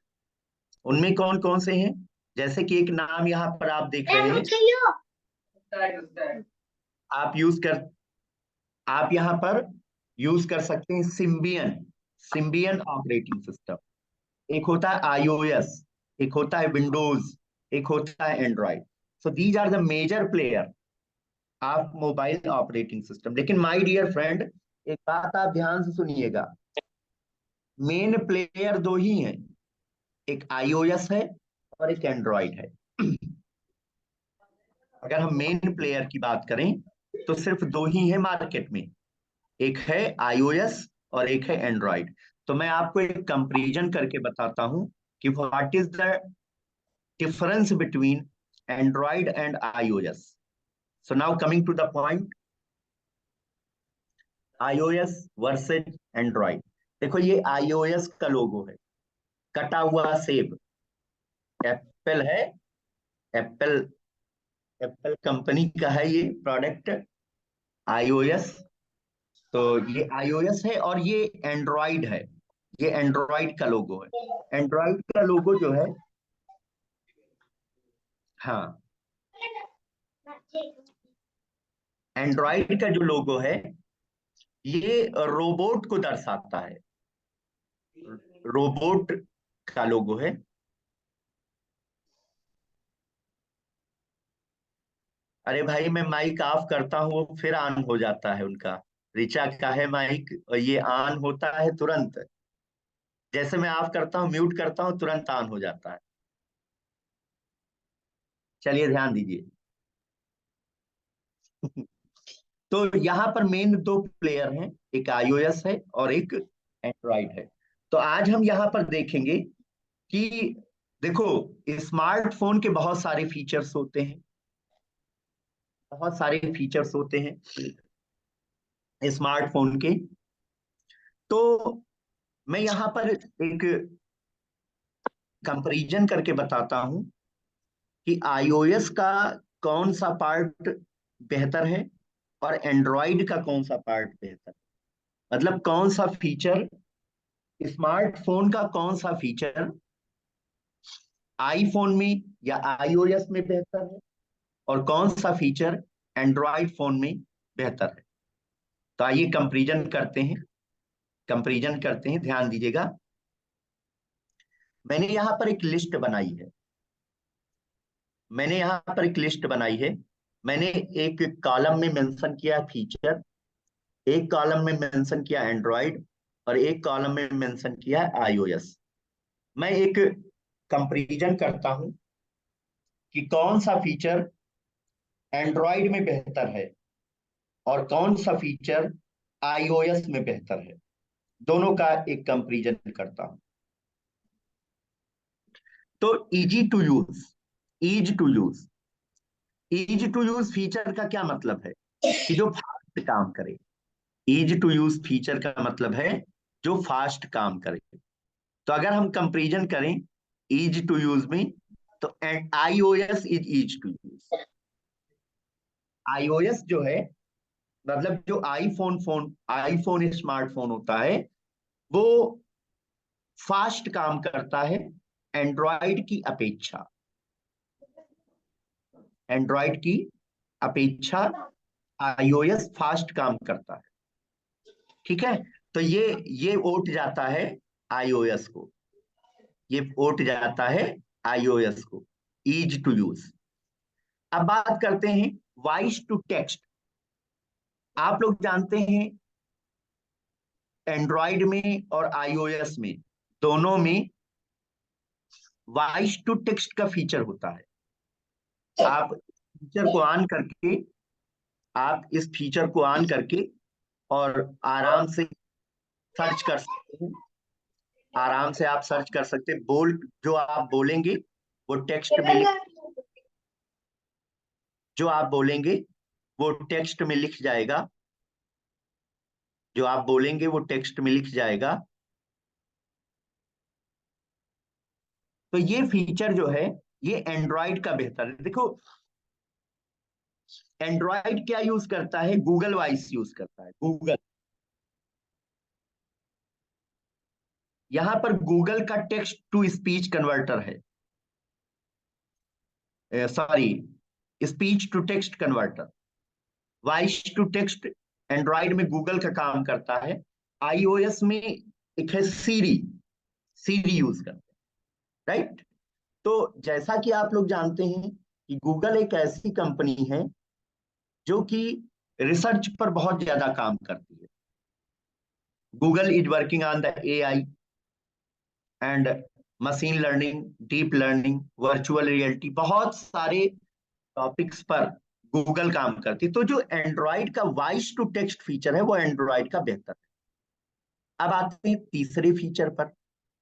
[SPEAKER 2] उनमें कौन कौन से हैं? जैसे कि एक नाम यहाँ पर आप देख रहे हैं, आप यूज कर आप यहाँ पर यूज कर सकते हैं सिम्बियन। Symbian operating system. एक होता है आईओएस, एक होता है विंडोज, एक होता है Android. So these are the major player of mobile operating system. लेकिन माय डियर फ्रेंड, एक बात आप ध्यान से सुनिएगा, मेन प्लेयर दो ही हैं, एक आईओएस है और एक एंड्रॉइड है। अगर हम मेन प्लेयर की बात करें तो सिर्फ दो ही है मार्केट में, एक है आईओएस और एक है एंड्रॉइड। तो मैं आपको एक कंपैरिजन करके बताता हूं कि what is the difference between Android and iOS. So now coming to the point, iOS versus Android. देखो ये आईओएस का लोगो है, कटा हुआ सेब, एप्पल है, एप्पल एप्पल कंपनी का है ये प्रोडक्ट आईओएस। तो ये आईओएस है और ये एंड्रॉइड है, ये एंड्रॉइड का लोगो है। एंड्रॉइड का लोगो जो है, हाँ, एंड्रॉइड का जो लोगो है ये रोबोट को दर्शाता है, रोबोट का लोगो है। अरे भाई मैं माइक ऑफ करता हूँ वो फिर ऑन हो जाता है उनका। ऋचा का है माइक और ये ऑन होता है तुरंत, जैसे मैं ऑफ करता हूँ म्यूट करता हूँ तुरंत ऑन हो जाता है। चलिए ध्यान दीजिए। तो यहाँ पर मेन दो प्लेयर हैं, एक आईओएस है और एक एंड्रॉइड है। तो आज हम यहाँ पर देखेंगे कि देखो स्मार्टफोन के बहुत सारे फीचर्स होते हैं, बहुत सारे फीचर्स होते हैं स्मार्टफोन के। तो मैं यहाँ पर एक कंपैरिजन करके बताता हूं कि आईओएस का कौन सा पार्ट बेहतर है और एंड्रॉइड का कौन सा पार्ट बेहतर है। मतलब कौन सा फीचर, स्मार्टफोन का कौन सा फीचर आईफोन में या आईओएस में बेहतर है और कौन सा फीचर एंड्रॉइड फोन में बेहतर है। तो आइए कंपैरिजन करते हैं, ध्यान दीजिएगा। मैंने यहाँ पर एक लिस्ट बनाई है, मैंने यहाँ पर एक लिस्ट बनाई है। मैंने एक कॉलम में मेंशन किया फीचर, एक कॉलम में मेंशन किया एंड्रॉइड और एक कॉलम में मेंशन किया आईओएस। मैं एक कंपैरिजन करता हूं कि कौन सा फीचर एंड्रॉइड में बेहतर है और कौन सा फीचर आईओएस में बेहतर है, दोनों का एक कंपैरिजन करता हूं। तो easy to use, ease to use, ease to use feature का क्या मतलब है कि जो फास्ट काम करे। ईज टू यूज फीचर का मतलब है जो फास्ट काम करे। तो अगर हम कंपैरिजन करें ईज टू यूज में, तो iOS is ease to use. IOS जो है, मतलब जो आईफोन स्मार्टफोन होता है वो फास्ट काम करता है एंड्रॉइड की अपेक्षा, एंड्रॉइड की अपेक्षा आईओएस फास्ट काम करता है। ठीक है, तो ये वोट जाता है आईओएस को, ये वोट जाता है आईओएस को, ईज टू यूज। अब बात करते हैं वॉइस टू टेक्स्ट। आप लोग जानते हैं एंड्रॉइड में और आईओएस में दोनों में वॉइस टू टेक्स्ट का फीचर होता है। आप फीचर को ऑन करके, आप इस फीचर को ऑन करके और आराम से सर्च कर सकते हैं, आराम से आप सर्च कर सकते हैं। जो आप बोलेंगे वो टेक्स्ट में जो आप बोलेंगे वो टेक्स्ट में लिख जाएगा, जो आप बोलेंगे वो टेक्स्ट में लिख जाएगा। तो ये फीचर जो है ये एंड्रॉइड का बेहतर है। देखो एंड्रॉइड क्या यूज करता है, गूगल वॉइस यूज करता है। गूगल, यहां पर गूगल का टेक्स्ट टू स्पीच कन्वर्टर है, sorry, speech to text converter. Voice to text Android में गूगल का काम करता है, आईओएस में एक है सीरी, सीरी यूज करते हैं, राइट। तो जैसा कि आप लोग जानते हैं कि गूगल एक ऐसी कंपनी है जो कि रिसर्च पर बहुत ज्यादा काम करती है। Google is working on the AI and machine learning, deep learning, virtual reality, बहुत सारे टॉपिक्स पर गूगल काम करती है। तो जो एंड्रॉइड का वॉइस टू टेक्स्ट फीचर है वो एंड्रॉइड का बेहतर है। अब आते हैं तीसरे फीचर पर,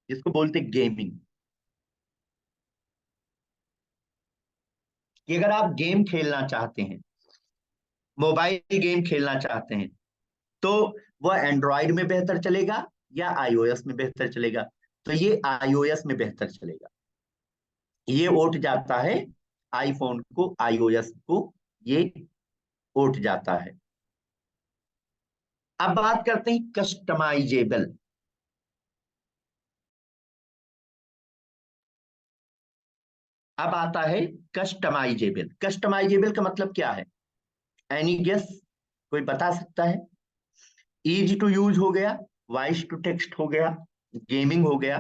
[SPEAKER 2] जिसको बोलते हैं गेमिंग। कि अगर आप गेम खेलना चाहते हैं, मोबाइल गेम खेलना चाहते हैं, तो वह एंड्रॉइड में बेहतर चलेगा या आईओएस में बेहतर चलेगा? तो ये आईओएस में बेहतर चलेगा। ये वोट जाता है आईफोन को, आईओएस को ये वोट जाता है। अब बात करते हैं कस्टमाइजेबल। अब आता है कस्टमाइजेबल। कस्टमाइजेबल का मतलब क्या है? एनी गेस, कोई बता सकता है? इज टू यूज हो गया, वॉइस टू टेक्स्ट हो गया, गेमिंग हो गया।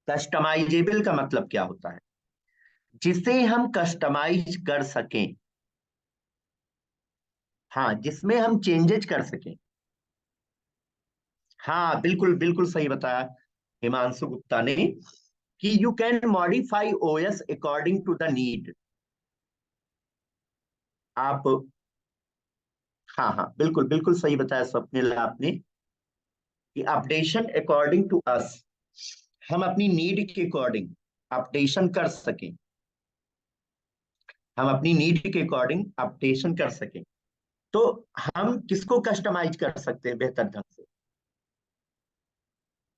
[SPEAKER 2] कस्टमाइजेबल का मतलब क्या होता है? जिसे हम कस्टमाइज कर सकें, हाँ, जिसमें हम चेंजेस कर सकें। हाँ, बिल्कुल बिल्कुल सही बताया हिमांशु गुप्ता ने, कि you can modify OS according to the need. आप, हाँ हाँ, बिल्कुल बिल्कुल सही बताया स्वप्निल आपने, कि अपडेशन अकॉर्डिंग टू अस, हम अपनी नीड के अकॉर्डिंग अपडेशन कर सकें, हम अपनी नीड के अकॉर्डिंग अपडेशन कर सकें। तो हम किसको कस्टमाइज कर सकते हैं बेहतर ढंग से?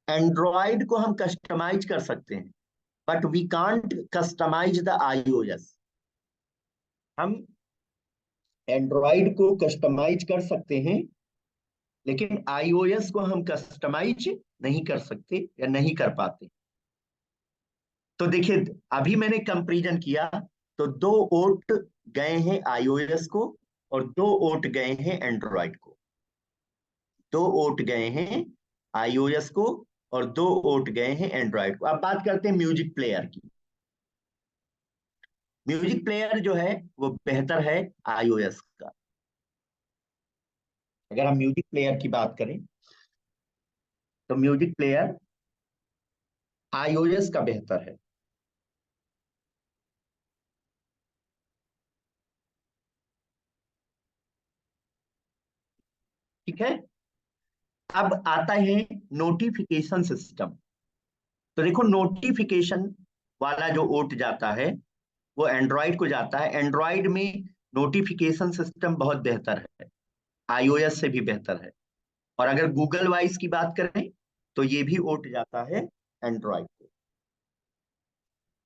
[SPEAKER 2] एंड्रॉइड को हम कस्टमाइज कर सकते हैं, but we can't customize the iOS. हम एंड्रॉइड को कस्टमाइज कर सकते हैं, लेकिन आईओएस को हम कस्टमाइज नहीं कर सकते या नहीं कर पाते। तो देखिए, अभी मैंने कंपैरिजन किया, तो 2 वोट गए हैं आईओएस को और 2 वोट गए हैं एंड्रॉइड को। 2 वोट गए हैं आईओएस को और 2 वोट गए हैं एंड्रॉइड को। अब बात करते हैं म्यूजिक प्लेयर की। म्यूजिक प्लेयर जो है वो बेहतर है आईओएस का। अगर हम म्यूजिक प्लेयर की बात करें तो म्यूजिक प्लेयर आईओएस का बेहतर है। ठीक है। अब आता है नोटिफिकेशन सिस्टम। तो देखो, नोटिफिकेशन वाला जो वोट जाता है वो एंड्रॉइड को जाता है। एंड्रॉइड में नोटिफिकेशन सिस्टम बहुत बेहतर है, आईओएस से भी बेहतर है। और अगर गूगल वॉइस की बात करें तो ये भी वोट जाता है एंड्रॉइड को।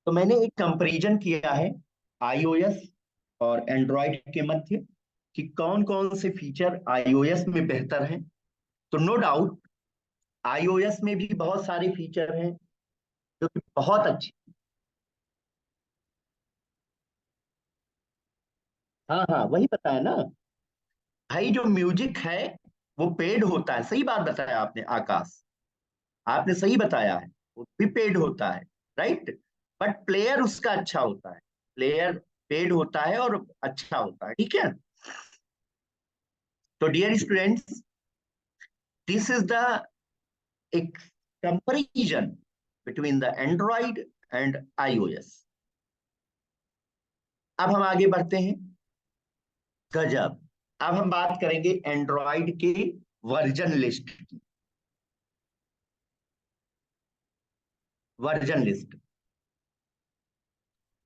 [SPEAKER 2] तो मैंने एक कंपैरिजन किया है आईओएस और एंड्रॉइड के मध्य, कि कौन कौन से फीचर आईओएस में बेहतर हैं। तो नो डाउट आईओएस में भी बहुत सारे फीचर हैं जो कि बहुत अच्छे। हाँ हाँ, वही पता है ना भाई, जो म्यूजिक है वो पेड होता है। सही बात बताया आपने आकाश, आपने सही बताया है, वो भी पेड होता है, राइट। बट प्लेयर उसका अच्छा होता है, प्लेयर पेड होता है और अच्छा होता है, ठीक है। तो dear students, this is the एक comparison between the Android and iOS. अब हम आगे बढ़ते हैं। गजब। अब हम बात करेंगे एंड्रॉइड के वर्जन लिस्ट की। वर्जन लिस्ट,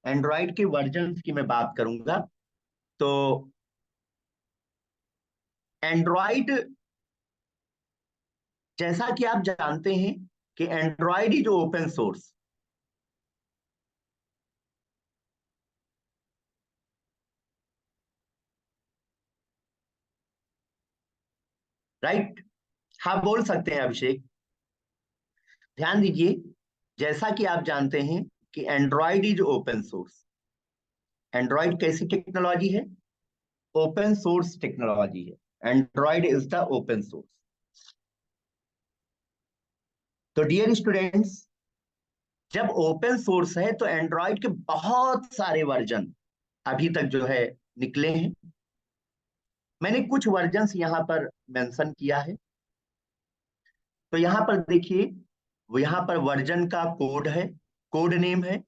[SPEAKER 2] एंड्रॉइड के वर्जन की मैं बात करूंगा। तो एंड्रॉइड, जैसा कि आप जानते हैं कि Android is open source, right? हाँ, बोल सकते हैं अभिषेक। ध्यान दीजिए, जैसा कि आप जानते हैं कि Android is open source. Android कैसी टेक्नोलॉजी है? ओपन सोर्स टेक्नोलॉजी है। Android is the open source. तो डियर स्टूडेंट्स, जब ओपन सोर्स है तो एंड्रॉइड के बहुत सारे वर्जन अभी तक जो है निकले हैं। मैंने कुछ वर्जन्स यहाँ पर मेंशन किया है। तो यहाँ पर देखिए, वो यहाँ पर वर्जन का कोड है, कोड नेम है,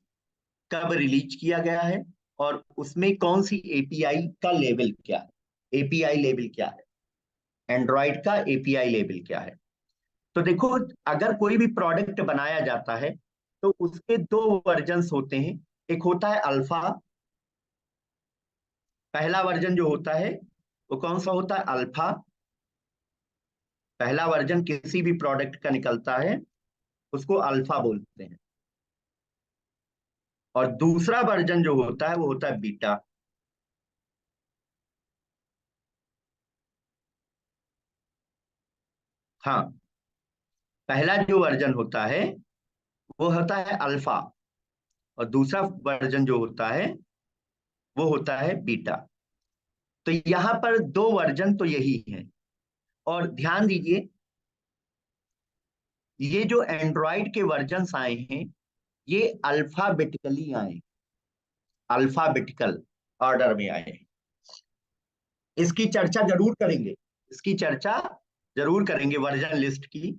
[SPEAKER 2] कब रिलीज किया गया है, और उसमें कौन सी एपीआई का लेवल क्या है, एपीआई लेवल क्या है, एंड्रॉइड का एपीआई लेवल क्या है। तो देखो, अगर कोई भी प्रोडक्ट बनाया जाता है तो उसके दो वर्जन्स होते हैं। एक होता है अल्फा, पहला वर्जन जो होता है वो कौन सा होता है? अल्फा। पहला वर्जन किसी भी प्रोडक्ट का निकलता है उसको अल्फा बोलते हैं। और दूसरा वर्जन जो होता है वो होता है बीटा। हाँ, पहला जो वर्जन होता है वो होता है अल्फा, और दूसरा वर्जन जो होता है वो होता है बीटा। तो यहाँ पर दो वर्जन तो यही है। और ध्यान दीजिए, ये जो एंड्रॉइड के वर्जन्स आए हैं ये अल्फाबेटिकली आए, अल्फाबेटिकल ऑर्डर में आए हैं। इसकी चर्चा जरूर करेंगे, इसकी चर्चा जरूर करेंगे वर्जन लिस्ट की।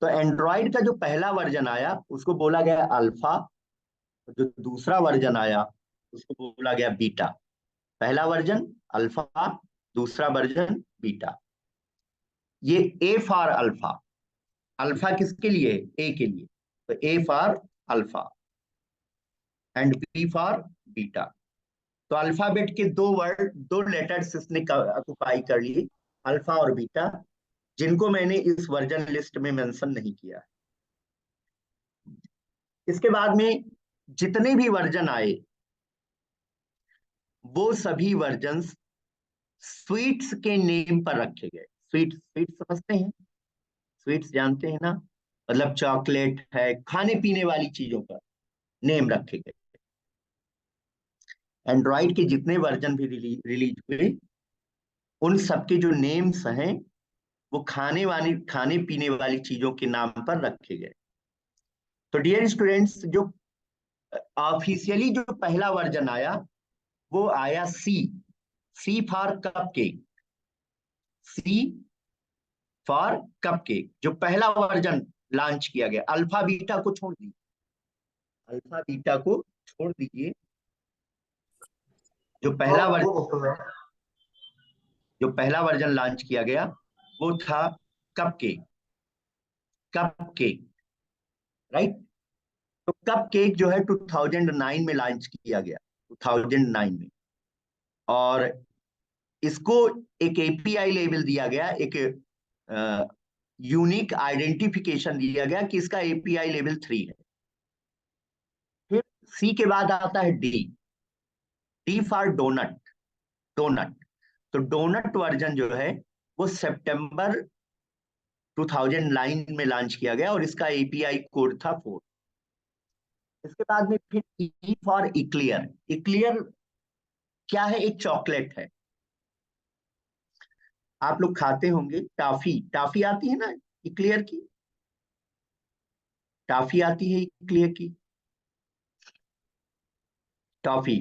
[SPEAKER 2] तो एंड्रॉइड का जो पहला वर्जन आया उसको बोला गया अल्फा, जो दूसरा वर्जन आया उसको बोला गया बीटा। पहला वर्जन अल्फा, दूसरा वर्जन बीटा। ये ए फॉर अल्फा, अल्फा किसके लिए? ए के लिए। तो A for alpha and B for beta. तो अल्फाबेट के दो वर्ड, दो लेटर्स इसने ऑक्युपाई कर लिए, अल्फा और बीटा, जिनको मैंने इस वर्जन लिस्ट में मेंशन नहीं किया। इसके बाद में जितने भी वर्जन आए वो सभी वर्जन्स स्वीट्स के नेम पर रखे गए। स्वीट्स, स्वीट्स समझते हैं? स्वीट्स जानते हैं ना? मतलब चॉकलेट है, खाने पीने वाली चीजों पर नेम रखे गए। एंड्रॉइड के जितने वर्जन भी रिलीज हुए उन सबके जो नेम्स हैं वो खाने पीने वाली चीजों के नाम पर रखे गए। तो डियर स्टूडेंट्स, जो ऑफिशियली जो पहला वर्जन आया वो आया C, C for cupcake, C for cupcake. जो पहला वर्जन लॉन्च किया गया, अल्फा बीटा को छोड़ दीजिए, अल्फा बीटा को छोड़ दीजिए, जो पहला वर्जन, जो पहला वर्जन लॉन्च किया गया वो था cup cake, cup cake, right? तो कप केक जो है 2009 में लॉन्च किया गया, 2009 में। और इसको एक एपीआई लेवल दिया गया, एक यूनिक आइडेंटिफिकेशन दिया गया कि इसका एपीआई लेवल 3 है। फिर सी के बाद आता है D, D for donut, donut. तो डोनट वर्जन जो है वो सितंबर 2009 में लॉन्च किया गया और इसका एपीआई कोड था 4। इसके बाद में फिर ई फॉर इक्लियर। इक्लियर क्या है? एक चॉकलेट है, आप लोग खाते होंगे टॉफी, टॉफी आती है ना इक्लियर की, टॉफी आती है इक्लियर की, टॉफी,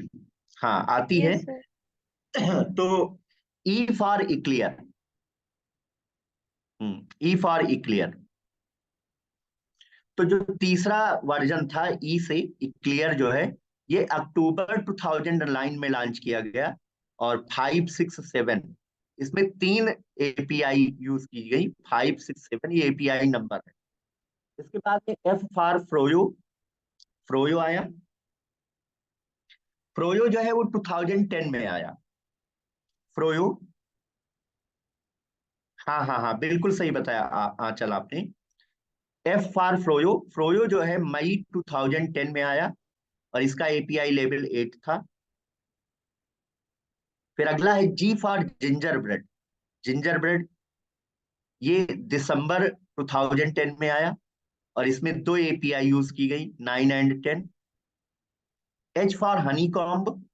[SPEAKER 2] हाँ आती है।
[SPEAKER 1] Yes sir.
[SPEAKER 2] तो ई फॉर इक्लियर, ई फॉर इक्लियर। तो जो तीसरा वर्जन था ई से इक्लियर जो है ये अक्टूबर 2009 में लॉन्च किया गया। और 567, इसमें 3 एपीआई यूज की गई, 567 ये एपीआई नंबर है। इसके बाद में एफ फॉर फ्रोयो, फ्रोयो आया। फ्रोयो जो है वो 2010 में आया, फ्रोयो। हाँ हाँ हाँ, बिल्कुल सही बताया आंचल आपने। F for froyo. फ्रोयो जो है मई 2010 में आया और इसका एपीआई लेवल 8 था। फिर अगला है G for gingerbread. Gingerbread ये दिसंबर 2010 में आया और इसमें 2 एपीआई यूज की गई, 9 and 10। H for Honey comb.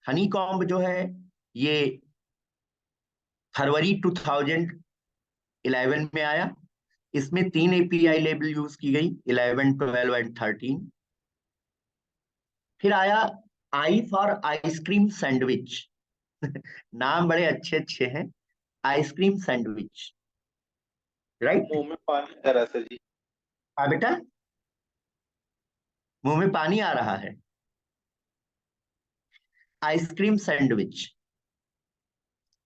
[SPEAKER 2] Honey comb जो है ये फरवरी 2011 में आया। इसमें 3 एपीआई लेबल यूज की गई, 11, 12 एंड 13। फिर आया आई फॉर आइसक्रीम सैंडविच। नाम बड़े अच्छे अच्छे हैं, आइसक्रीम सैंडविच, राइट।
[SPEAKER 3] मुंह में पानी आ रहा है सर जी।
[SPEAKER 2] हाँ बेटा, मुंह में पानी आ रहा है। Ice cream sandwich,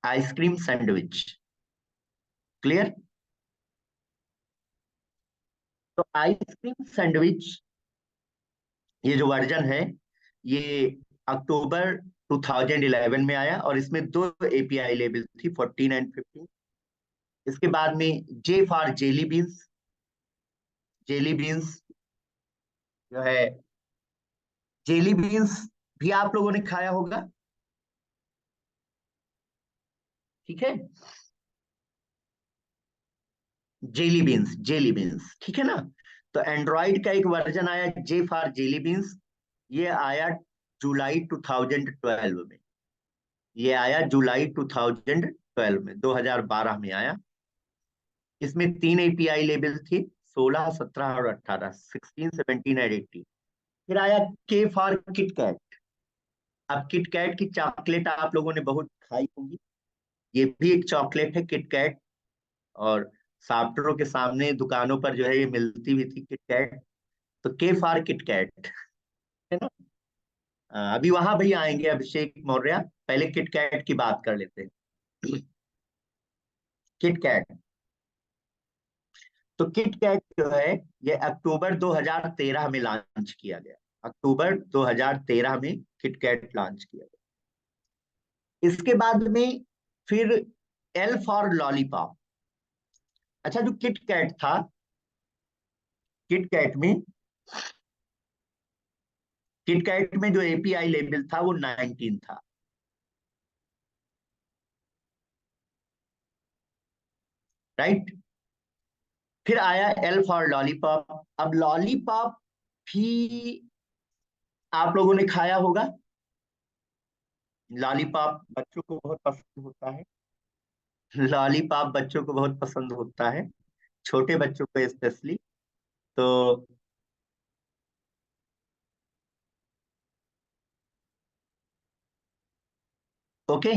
[SPEAKER 2] ice cream sandwich, clear. तो आइसक्रीम सैंडविच ये जो वर्जन है ये अक्टूबर 2011 में आया और इसमें 2 एपीआई लेबल थी, 14 एंड 15। इसके बाद में J for jelly beans. Jelly beans जो है, जेली बीन्स भी आप लोगों ने खाया होगा, ठीक है। जेली बीन्स, जेली बीन्स, ठीक है ना। तो एंड्रॉइड का एक वर्जन आया जे फॉर जेली बीन्स, ये आया जुलाई 2012 में। ये आया जुलाई 2012 में, 2012 में आया। इसमें 3 एपीआई लेबल थे, 16, 17 और 18, 16, 17 एंड 18। फिर आया के फॉर किटकैट। अब किटकैट की चॉकलेट आप लोगों ने बहुत खाई होगी, ये भी एक चॉकलेट है किटकैट। और साफ्टरों के सामने दुकानों पर जो है ये मिलती भी थी किटकैट। तो के फॉर किटकैट, है ना। अभी वहां भी आएंगे अभिषेक मौर्य, पहले किटकैट की बात कर लेते हैं। किटकैट, तो किटकैट जो है ये अक्टूबर 2013 में लॉन्च किया गया। अक्टूबर 2013 में किटकैट लॉन्च किया गया। इसके बाद में फिर एल फॉर लॉलीपॉप। अच्छा, जो किटकैट था, किटकैट में किटकैट में जो एपीआई लेवल था वो 19 था, राइट। फिर आया एल फॉर लॉलीपॉप। अब लॉलीपॉप भी आप लोगों ने खाया होगा, लॉलीपॉप बच्चों को बहुत पसंद होता है। लॉलीपॉप बच्चों को बहुत पसंद होता है, छोटे बच्चों को स्पेशली। तो ओके,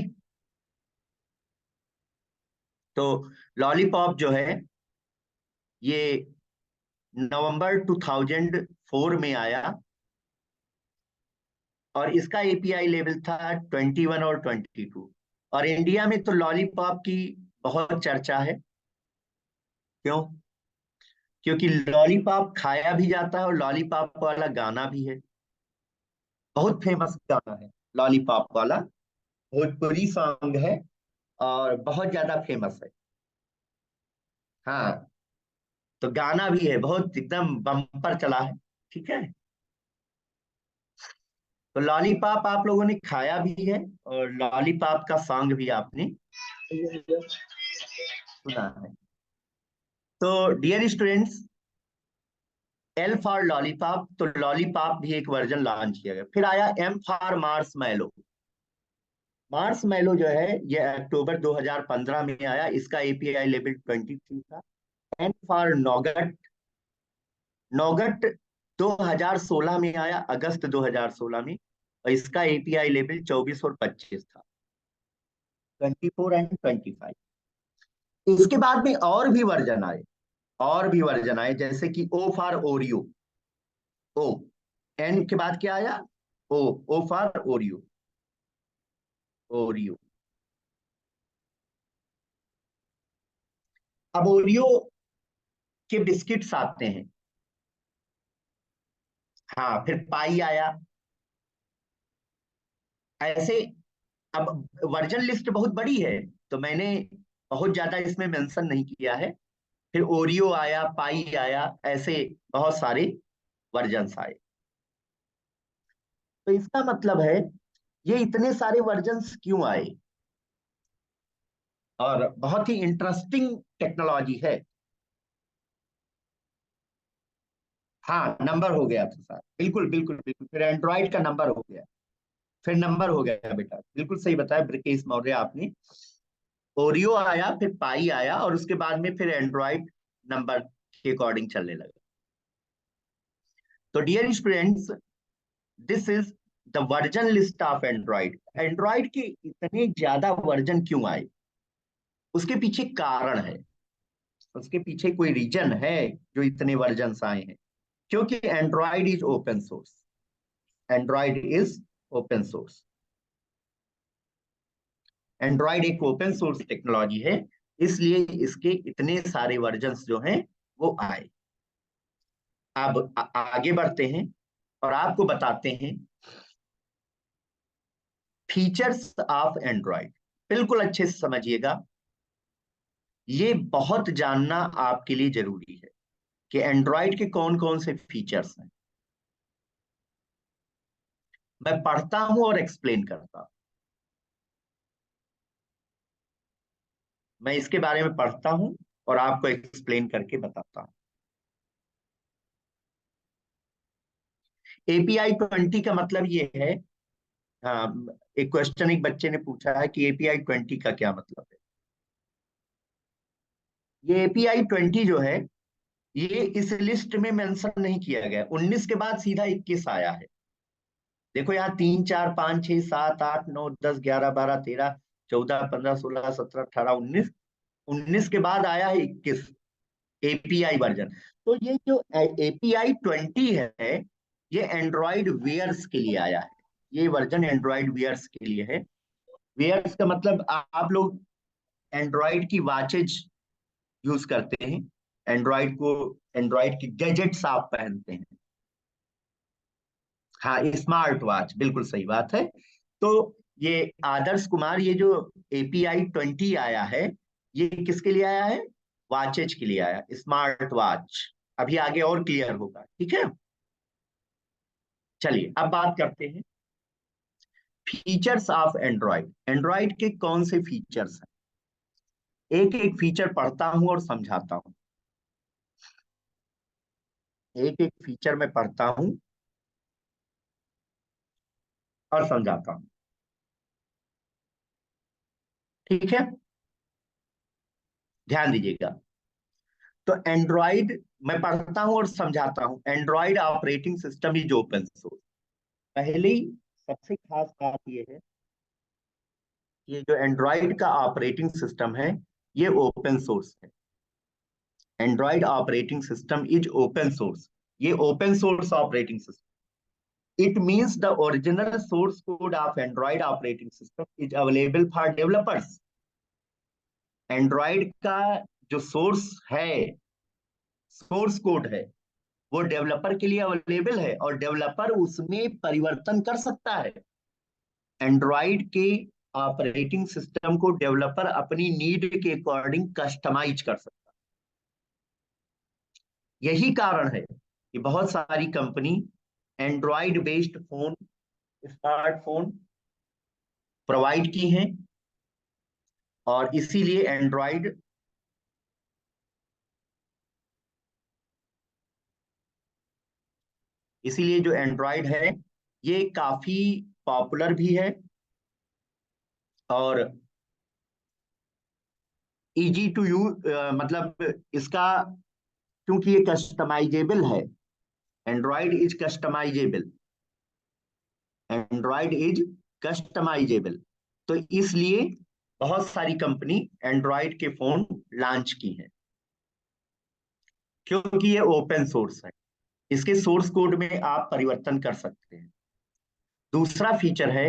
[SPEAKER 2] तो लॉलीपॉप जो है ये नवंबर 2004 में आया और इसका एपीआई लेवल था 21 और 22। और इंडिया में तो लॉलीपॉप की बहुत चर्चा है। क्यों? क्योंकि लॉलीपॉप खाया भी जाता है और लॉलीपॉप वाला गाना भी है, बहुत फेमस गाना है लॉलीपॉप वाला, भोजपुरी सॉन्ग है और बहुत ज्यादा फेमस है। हाँ, तो गाना भी है, बहुत एकदम बम्पर चला है, ठीक है। तो लॉलीपॉप आप लोगों ने खाया भी है और लॉलीपॉप का सॉन्ग भी आपने सुना है। तो dear students, L for lollipop, तो लॉलीपॉप भी एक वर्जन लॉन्च किया गया। फिर आया M for marshmallow. Marshmallow जो है ये अक्टूबर 2015 में आया, इसका एपीआई लेवल 23 था। N for Nougat. नॉगट 2016 में आया, अगस्त 2016 में, और इसका एपीआई लेवल 24 और 25 था, 24 एंड 25। इसके बाद में और भी वर्जन आए, और भी वर्जन आए, जैसे कि O for Oreo. O, N के बाद क्या आया? O, O for Oreo, Oreo. अब ओरियो के बिस्किट्स आते हैं। हाँ, फिर पाई आया, ऐसे। अब वर्जन लिस्ट बहुत बड़ी है, तो मैंने बहुत ज्यादा इसमें मेंशन नहीं किया है। फिर ओरियो आया, पाई आया, ऐसे बहुत सारे वर्जन्स आए। तो इसका मतलब है ये इतने सारे वर्जन्स क्यों आए, और बहुत ही इंटरेस्टिंग टेक्नोलॉजी है। हाँ, नंबर हो गया था सर, बिल्कुल बिल्कुल बिल्कुल, फिर एंड्रॉइड का नंबर हो गया, फिर नंबर हो गया बेटा, बिल्कुल सही बताया ब्रिकेश मौर्य आपने। ओरियो आया, फिर पाई आया, और उसके बाद में फिर एंड्रॉइड नंबर के अकॉर्डिंग चलने लगा। तो dear students, this is the version list of Android. Android के इतने ज्यादा वर्जन क्यों आए, उसके पीछे कारण है, उसके पीछे कोई रीजन है जो इतने वर्जन आए हैं। क्योंकि Android is open source, Android is open source, Android एक ओपन सोर्स टेक्नोलॉजी है, इसलिए इसके इतने सारे वर्जन्स जो हैं वो आए। अब आगे बढ़ते हैं और आपको बताते हैं फीचर्स ऑफ एंड्रॉइड। बिल्कुल अच्छे से समझिएगा, ये बहुत जानना आपके लिए जरूरी है कि एंड्रॉइड के कौन कौन से फीचर्स हैं। मैं पढ़ता हूं और एक्सप्लेन करता हूं, मैं इसके बारे में पढ़ता हूं और आपको एक्सप्लेन करके बताता हूं। एपीआई 20 का मतलब ये है, एक क्वेश्चन एक बच्चे ने पूछा है कि एपीआई 20 का क्या मतलब है। ये एपीआई 20 जो है, ये इस लिस्ट में मेंशन नहीं किया गया। 19 के बाद सीधा 21 आया है। देखो यहाँ 3 4 5 6 7 8 9 10 11 12 13 14 15 16 17 18 19, 19 के बाद आया है 21 एपीआई वर्जन। तो ये जो एपीआई 20 है, ये एंड्रॉइड वेयर्स के लिए आया है। ये वर्जन एंड्रॉइड वेयर्स के लिए है। वेयर्स का मतलब आप लोग एंड्रॉइड की वॉचेज यूज करते हैं, एंड्रॉइड को, एंड्रॉइड की गैजेट्स आप पहनते हैं। हाँ, स्मार्ट वॉच, बिल्कुल सही बात है। तो ये आदर्श कुमार, ये जो एपीआई 20 आया है, ये किसके लिए आया है? वॉचेज के लिए आया, स्मार्ट वॉच। अभी आगे और क्लियर होगा, ठीक है। चलिए अब बात करते हैं फीचर्स ऑफ एंड्रॉइड। एंड्रॉइड के कौन से फीचर्स हैं, एक एक फीचर पढ़ता हूं और समझाता हूं, एक एक फीचर में पढ़ता हूं और समझाता हूं, ठीक है। ध्यान दीजिएगा। तो एंड्रॉइड, मैं पढ़ता हूं और समझाता हूं। Android operating system is open source. पहली सबसे खास बात यह है, ये जो एंड्रॉइड का ऑपरेटिंग सिस्टम है, ये ओपन सोर्स है। Android operating system is open source, ये open source operating system. It means the original source code of Android operating system is available for developers. Android का जो सोर्स है, source code है, वो developer के लिए available है, और डेवलपर उसमें परिवर्तन कर सकता है। एंड्रॉइड के ऑपरेटिंग सिस्टम को डेवलपर अपनी नीड के अकॉर्डिंग कस्टमाइज कर सकता है। यही कारण है कि बहुत सारी company Android based phone, smartphone provide की हैं, और इसीलिए एंड्रॉइड, इसीलिए जो एंड्रॉइड है ये काफी पॉपुलर भी है, और इजी टू यूज, मतलब इसका, क्योंकि ये कस्टमाइजेबल है। Android is customizable, Android is customizable. तो इसलिए बहुत सारी कंपनी एंड्रॉइड के फोन लॉन्च की हैं, क्योंकि ये ओपन सोर्स है, इसके सोर्स कोड में आप परिवर्तन कर सकते हैं। दूसरा फीचर है,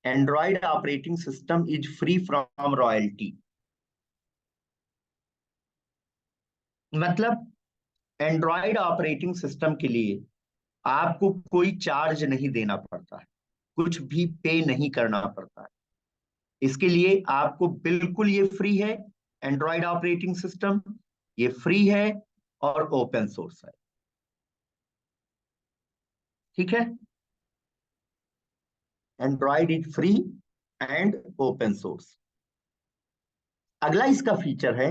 [SPEAKER 2] Android operating system is free from royalty. मतलब एंड्रॉइड ऑपरेटिंग सिस्टम के लिए आपको कोई चार्ज नहीं देना पड़ता है, कुछ भी पे नहीं करना पड़ता है। इसके लिए आपको बिल्कुल ये फ्री है, एंड्रॉयड ऑपरेटिंग सिस्टम, ये फ्री है और ओपन सोर्स है। ठीक है, Android is free and open source. अगला इसका फीचर है,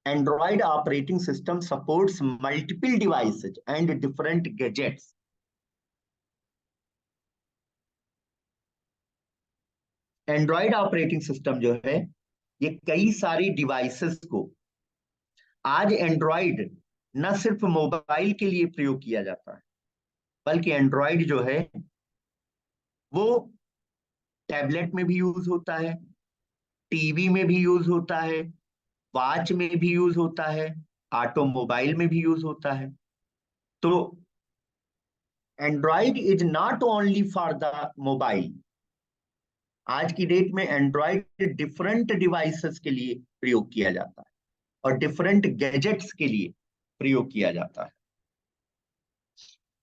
[SPEAKER 2] Android operating system supports multiple devices and different gadgets. Android operating system जो है ये कई सारी डिवाइसेस को, आज एंड्रॉयड न सिर्फ मोबाइल के लिए प्रयोग किया जाता है, बल्कि एंड्रॉयड जो है वो टैबलेट में भी यूज होता है, टीवी में भी यूज होता है, वॉच में भी यूज होता है, ऑटोमोबाइल में भी यूज होता है। तो Android is not only for the mobile. आज की डेट में एंड्रॉयड डिफरेंट डिवाइसेस के लिए प्रयोग किया जाता है और डिफरेंट गैजेट्स के लिए प्रयोग किया जाता है।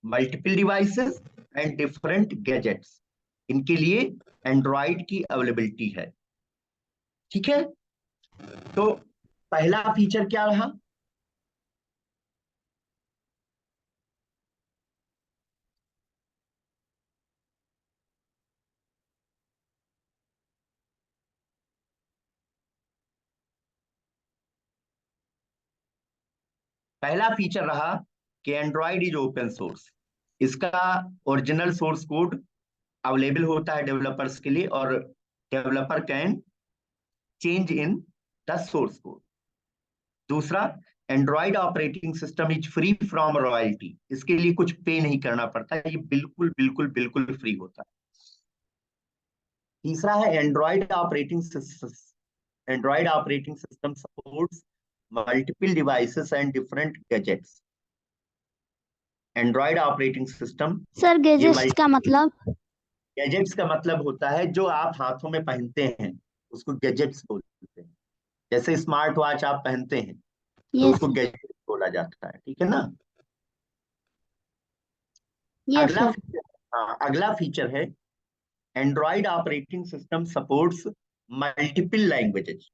[SPEAKER 2] Multiple devices and different gadgets, इनके लिए एंड्रॉयड की अवेलेबिलिटी है। ठीक है, तो पहला फीचर क्या रहा? पहला फीचर रहा कि एंड्रॉयड इज ओपन सोर्स। इसका ओरिजिनल सोर्स कोड अवेलेबल होता है डेवलपर्स के लिए और developer can change in the source code. दूसरा, Android operating system is free from royalty. इसके लिए कुछ पे नहीं करना पड़ता है, ये बिल्कुल बिल्कुल बिल्कुल फ्री होता है। तीसरा है Android operating system supports multiple devices and different gadgets. Android operating system,
[SPEAKER 1] sir gadgets का मतलब?
[SPEAKER 2] गैजेट्स का मतलब होता है जो आप हाथों में पहनते हैं, उसको गैजेट्स बोलते हैं। जैसे स्मार्ट वॉच आप पहनते हैं तो
[SPEAKER 1] यस
[SPEAKER 2] उसको गैजेट बोला जाता है। ठीक है ना?
[SPEAKER 1] यस
[SPEAKER 2] अगला
[SPEAKER 1] सर।
[SPEAKER 2] अगला फीचर है, Android operating system supports multiple languages.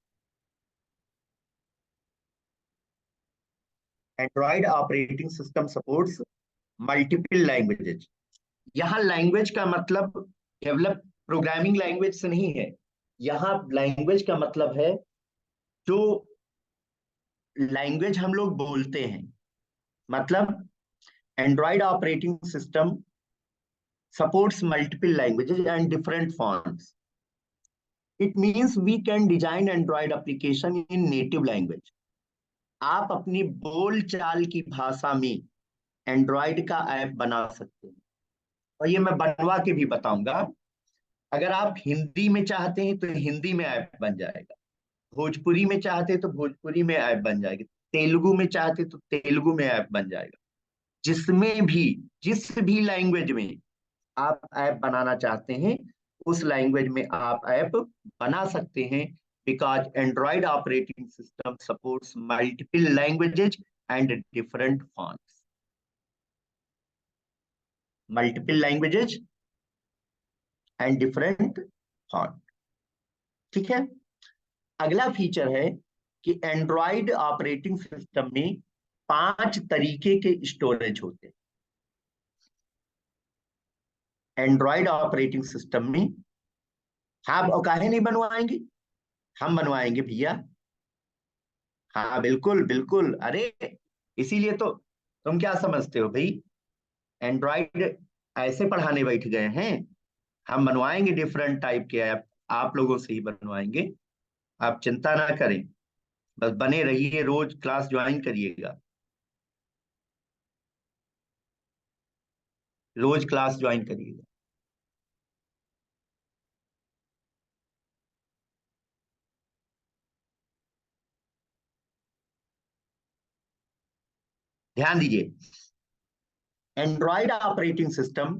[SPEAKER 2] Android operating system supports multiple languages. यहाँ लैंग्वेज का मतलब डेवलप प्रोग्रामिंग लैंग्वेज से नहीं है। यहाँ लैंग्वेज का मतलब है जो लैंग्वेज हम लोग बोलते हैं। मतलब Android operating system supports multiple languages and different fonts. It means we can design Android application in native language. आप अपनी बोल चाल की भाषा में एंड्रॉयड का ऐप बना सकते हैं, और ये मैं बनवा के भी बताऊंगा। अगर आप हिंदी में चाहते हैं तो हिंदी में ऐप बन जाएगा, भोजपुरी में चाहते हैं तो भोजपुरी में ऐप बन जाएगी, तेलुगु में चाहते तो तेलुगु में ऐप बन जाएगा। जिसमें भी, जिस भी लैंग्वेज में आप ऐप बनाना चाहते हैं उस लैंग्वेज में आप ऐप बना सकते हैं, because Android operating system supports multiple languages and different fonts. Multiple languages and different font. ठीक है, अगला फीचर है कि एंड्रॉयड ऑपरेटिंग सिस्टम में 5 तरीके के स्टोरेज होते हैं। एंड्रॉयड ऑपरेटिंग सिस्टम में आप काहे नहीं बनवाएंगे? हम बनवाएंगे भैया। हाँ बिल्कुल बिल्कुल, अरे इसीलिए तो। तुम क्या समझते हो भाई, एंड्रॉइड ऐसे पढ़ाने बैठ गए हैं? हम बनवाएंगे डिफरेंट टाइप के ऐप, आप लोगों से ही बनवाएंगे। आप चिंता ना करें, बस बने रहिए, रोज क्लास ज्वाइन करिएगा, रोज क्लास ज्वाइन करिएगा। ध्यान दीजिए, एंड्रॉयड ऑपरेटिंग सिस्टम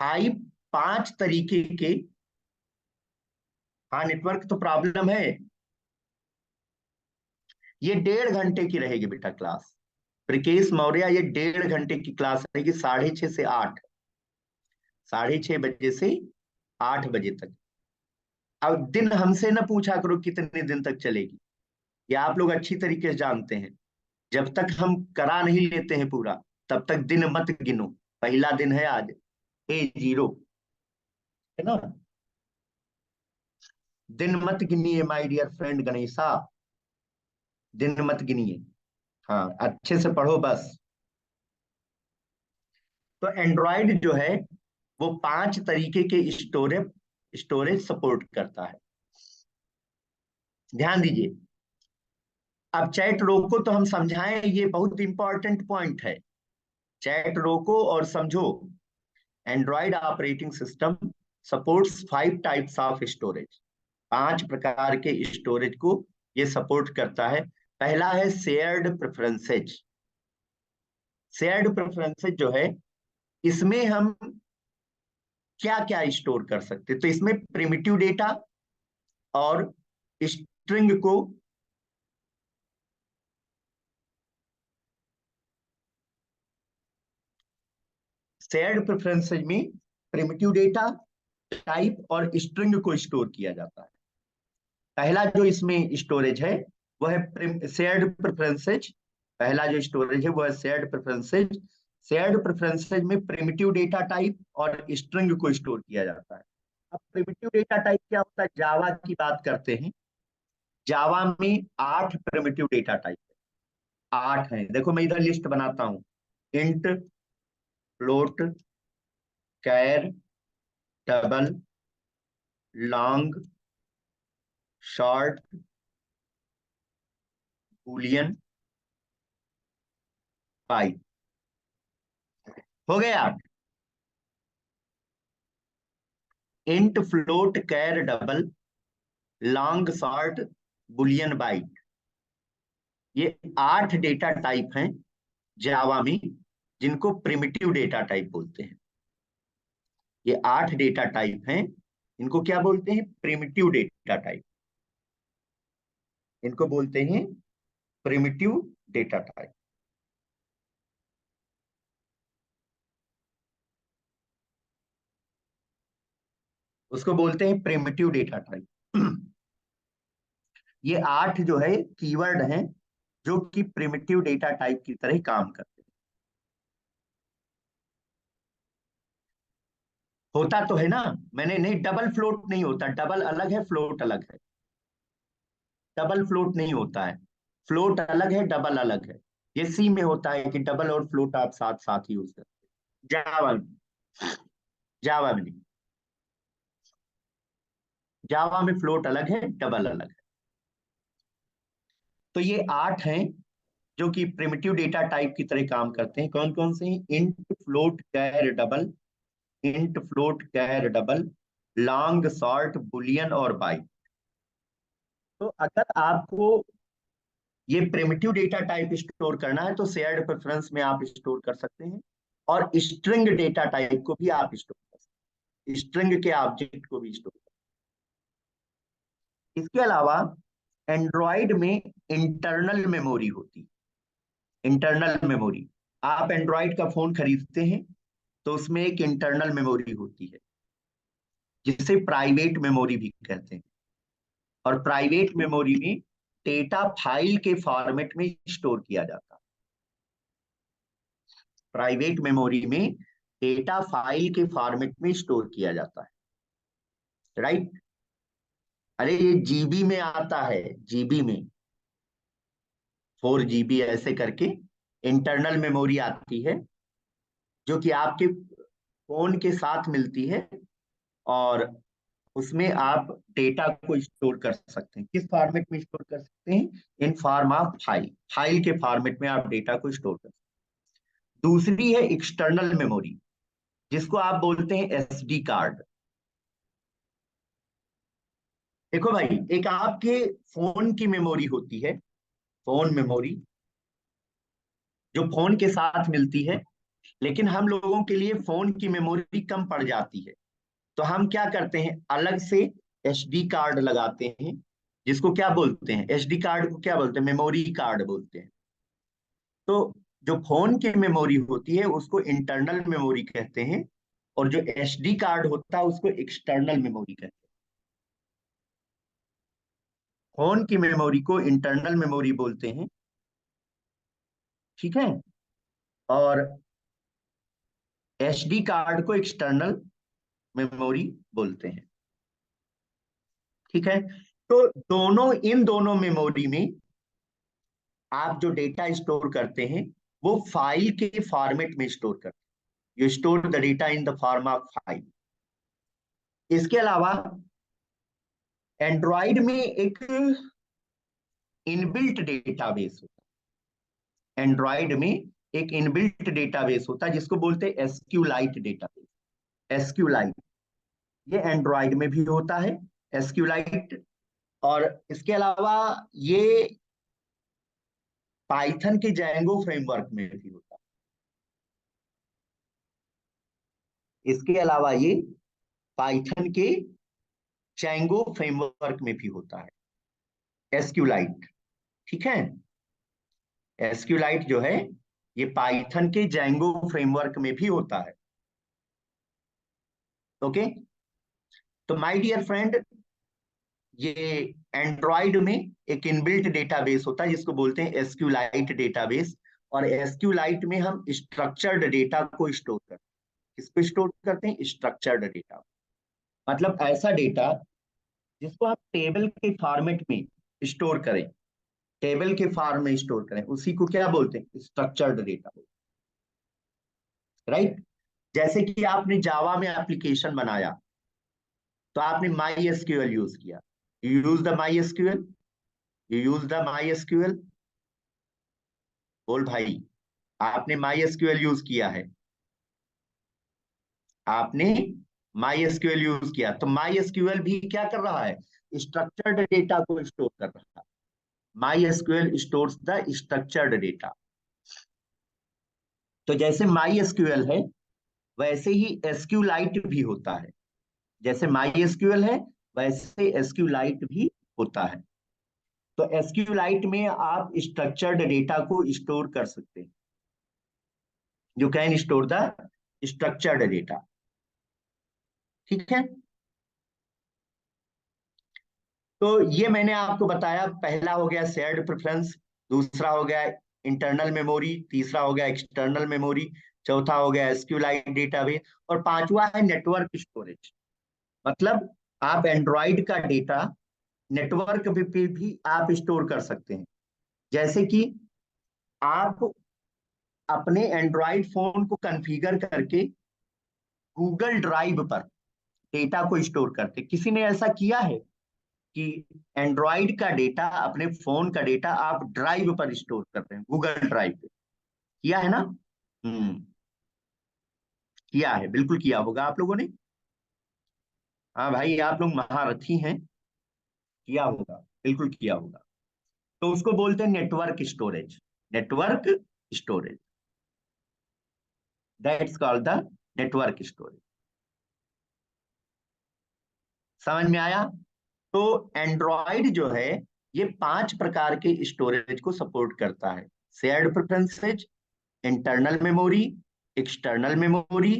[SPEAKER 2] 5 तरीके के। हाँ नेटवर्क तो प्रॉब्लम है। ये 1.5 घंटे की रहेगी बेटा क्लास, ब्रिकेश मौर्य। ये 1.5 घंटे की क्लास रहेगी, 6:30 से 8, 6:30 बजे से 8 बजे तक। अब दिन हमसे ना पूछा करो कितने दिन तक चलेगी, ये आप लोग अच्छी तरीके से जानते हैं। जब तक हम करा नहीं लेते हैं पूरा, तब तक दिन मत गिनो। पहला दिन है आज, A0, है ना। दिन मत गिनिए माय डियर फ्रेंड गणेशा, दिन मत गिनिए। हाँ, अच्छे से पढ़ो बस। तो एंड्रॉयड जो है वो 5 तरीके के स्टोरेज स्टोरेज सपोर्ट करता है। ध्यान दीजिए। अब चैट रोको तो हम समझाएं, ये बहुत इंपॉर्टेंट पॉइंट है। चैट रोको और समझो। Android operating system supports 5 types of storage. 5 प्रकार के स्टोरेज को ये सपोर्ट करता है। पहला है शेयर्ड प्रेफरेंसेज। शेयर्ड प्रेफरेंसेज जो है, इसमें हम क्या क्या स्टोर कर सकते हैं, तो इसमें प्रिमिटिव डेटा और स्ट्रिंग को शेयर्ड प्रेफरेंसेज में प्रिमिटिव डेटा टाइप और स्ट्रिंग को स्टोर किया जाता है। पहला जो इसमें स्टोरेज है वह है शेयर्ड प्रेफरेंसेज। पहला जो स्टोरेज है वह है शेयर्ड प्रेफरेंसेज। शेयर्ड प्रेफरेंसेज में प्रिमिटिव डेटा टाइप और स्ट्रिंग को स्टोर किया जाता है। अब प्रिमिटिव डेटा टाइप क्या होता है, जावा की बात करते हैं। जावा में 8 प्रिमिटिव डेटा टाइप है। 8 है, देखो मैं इधर लिस्ट बनाता हूं। Int, float, char, double, long, short, boolean, byte. हो गया। Int, float, char, double, long, short, boolean, byte. ये 8 डेटा टाइप हैं जावा में, जिनको प्रिमिटिव डेटा टाइप बोलते हैं। ये 8 डेटा टाइप हैं, इनको क्या बोलते हैं, प्रिमिटिव डेटा टाइप। इनको बोलते हैं प्रिमिटिव डेटा टाइप। उसको बोलते हैं प्रिमिटिव डेटा टाइप। ये 8 जो है कीवर्ड हैं, जो कि प्रिमिटिव डेटा टाइप की तरह काम करते हैं। होता तो है ना, मैंने नहीं, डबल फ्लोट नहीं होता, डबल अलग है, फ्लोट अलग है। डबल फ्लोट नहीं होता है, फ्लोट अलग है, डबल अलग है। ये सी में होता है कि डबल और फ्लोट आप साथ साथ यूज करते हैं। जावा में, जावा में नहीं। जावा में फ्लोट अलग है, डबल अलग है। तो ये 8 हैं जो कि प्रिमिटिव डेटा टाइप की तरह काम करते हैं। कौन कौन से हैं, int, float, char, double, int, float, char, double, long, short, Boolean और बाइट। तो अगर आपको ये प्रिमिटिव डेटा टाइप स्टोर करना है तो शेयर्ड प्रेफरेंस में आप स्टोर कर सकते हैं, और स्ट्रिंग डेटा टाइप को भी आप स्टोर कर सकते हैं, स्ट्रिंग के ऑब्जेक्ट को भी स्टोर कर सकते हैं। इसके अलावा एंड्रॉयड में इंटरनल मेमोरी होती है। इंटरनल मेमोरी, आप एंड्रॉयड का फोन खरीदते हैं तो उसमें एक इंटरनल मेमोरी होती है, जिसे प्राइवेट मेमोरी भी कहते हैं। और प्राइवेट मेमोरी में डेटा फाइल के फॉर्मेट में स्टोर किया जाता है। प्राइवेट मेमोरी में डेटा फाइल के फॉर्मेट में स्टोर किया जाता है, राइट। अरे ये जीबी में आता है, जीबी में, 4 GB ऐसे करके इंटरनल मेमोरी आती है, जो कि आपके फोन के साथ मिलती है। और उसमें आप डेटा को स्टोर कर सकते हैं। किस फॉर्मेट में स्टोर कर सकते हैं, in form of file, file के फॉर्मेट में आप डेटा को स्टोर कर सकते हैं। दूसरी है एक्सटर्नल मेमोरी, जिसको आप बोलते हैं SD कार्ड। देखो भाई, एक आपके फोन की मेमोरी होती है, फोन मेमोरी, जो फोन के साथ मिलती है। लेकिन हम लोगों के लिए फोन की मेमोरी कम पड़ जाती है, तो हम क्या करते हैं, अलग से SD कार्ड लगाते हैं। जिसको क्या बोलते हैं, SD कार्ड को क्या बोलते हैं, मेमोरी कार्ड बोलते हैं। तो जो फोन की मेमोरी होती है उसको इंटरनल मेमोरी कहते हैं, और जो SD कार्ड होता है उसको एक्सटर्नल मेमोरी कहते हैं। फोन की मेमोरी को इंटरनल मेमोरी बोलते हैं, ठीक है, और एसडी कार्ड को एक्सटर्नल मेमोरी बोलते हैं, ठीक है। तो इन दोनों मेमोरी में आप जो डेटा स्टोर करते हैं वो फाइल के फॉर्मेट में स्टोर करते हैं। You store the data in the form of file. इसके अलावा एंड्रॉइड में एक इनबिल्ट डेटाबेस होता है। एंड्रॉइड में एक इनबिल्ट डेटाबेस होता है जिसको बोलते हैं एसक्यूलाइट डेटाबेस। एसक्यूलाइट ये एंड्रॉइड में भी होता है, एसक्यूलाइट। और इसके अलावा ये पाइथन के जैंगो फ्रेमवर्क में भी होता है। इसके अलावा ये पाइथन के जैंगो फ्रेमवर्क में भी होता है एसक्यूलाइट, ठीक है। एसक्यूलाइट जो है ये पाइथन के जैंगो फ्रेमवर्क में भी होता है। ओके, तो माय डियर फ्रेंड, ये एंड्रॉइड में एक इनबिल्ट डेटाबेस होता है जिसको बोलते हैं एसक्यूलाइट डेटाबेस। और एसक्यूलाइट में हम स्ट्रक्चर्ड डेटा को स्टोर करते हैं। किसको स्टोर करते हैं? स्ट्रक्चर्ड डेटा, मतलब ऐसा डेटा जिसको आप टेबल के फॉर्मेट में स्टोर करें, टेबल के फॉर्म में स्टोर करें, उसी को क्या बोलते हैं? Structured data, right. जैसे कि आपने जावा में एप्लीकेशन बनाया तो आपने माई एसक्यूएल यूज किया, you use the my SQL, you use the my SQL. बोल भाई, आपने माई एसक्यूएल यूज किया है, आपने माई एसक्यूएल यूज किया, तो माई एसक्यूएल भी क्या कर रहा है? स्ट्रक्चर्ड डेटा को स्टोर कर रहा है। My SQL stores the structured data. तो जैसे माई एसक्यूएल है वैसे ही एसक्यूलाइट भी होता है। जैसे माई एसक्यूएल है वैसे एसक्यूलाइट भी होता है। तो एसक्यूलाइट में आप स्ट्रक्चर्ड डेटा को स्टोर कर सकते हैं। You can store the structured data, ठीक है। तो ये मैंने आपको बताया, पहला हो गया शेयर्ड प्रेफरेंस, दूसरा हो गया इंटरनल मेमोरी, तीसरा हो गया एक्सटर्नल मेमोरी, चौथा हो गया एसक्यूलाइट डेटाबेस, और पांचवा है नेटवर्क स्टोरेज। मतलब आप एंड्रॉइड का डेटा नेटवर्क पे भी आप स्टोर कर सकते हैं। जैसे कि आप अपने एंड्रॉइड फोन को कॉन्फ़िगर करके गूगल ड्राइव पर डेटा को स्टोर करते। किसी ने ऐसा किया है कि एंड्रॉइड का डेटा, अपने फोन का डेटा आप ड्राइव पर स्टोर करते हैं, गूगल ड्राइव पे? किया है ना? किया है, बिल्कुल किया होगा आप लोगों ने। हाँ भाई, आप लोग महारथी हैं, किया होगा, बिल्कुल किया होगा। तो उसको बोलते हैं network storage. Network storage, that's called the network storage. समझ में आया? तो एंड्रॉइड जो है ये 5 प्रकार के स्टोरेज को सपोर्ट करता है। Shared preferences, internal memory, external memory.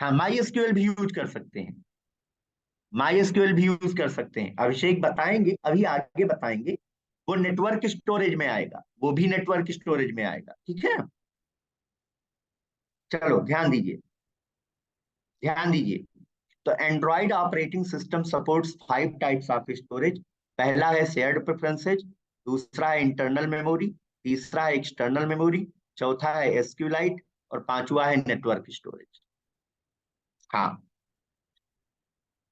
[SPEAKER 2] हाँ, माई एसक्यूएल भी यूज कर सकते हैं, माई एसक्यूएल भी यूज कर सकते हैं। अभिषेक बताएंगे, अभी आगे बताएंगे, वो नेटवर्क स्टोरेज में आएगा, वो भी नेटवर्क स्टोरेज में आएगा, ठीक है। चलो ध्यान दीजिए, ध्यान दीजिए। तो Android operating system supports 5 types of storage. पहला है शेयर्ड प्रेफरेंसेज, दूसरा है इंटरनल मेमोरी, तीसरा है एक्सटर्नल मेमोरी, चौथा है एसक्यूलाइट, और पांचवा है नेटवर्क स्टोरेज। हाँ,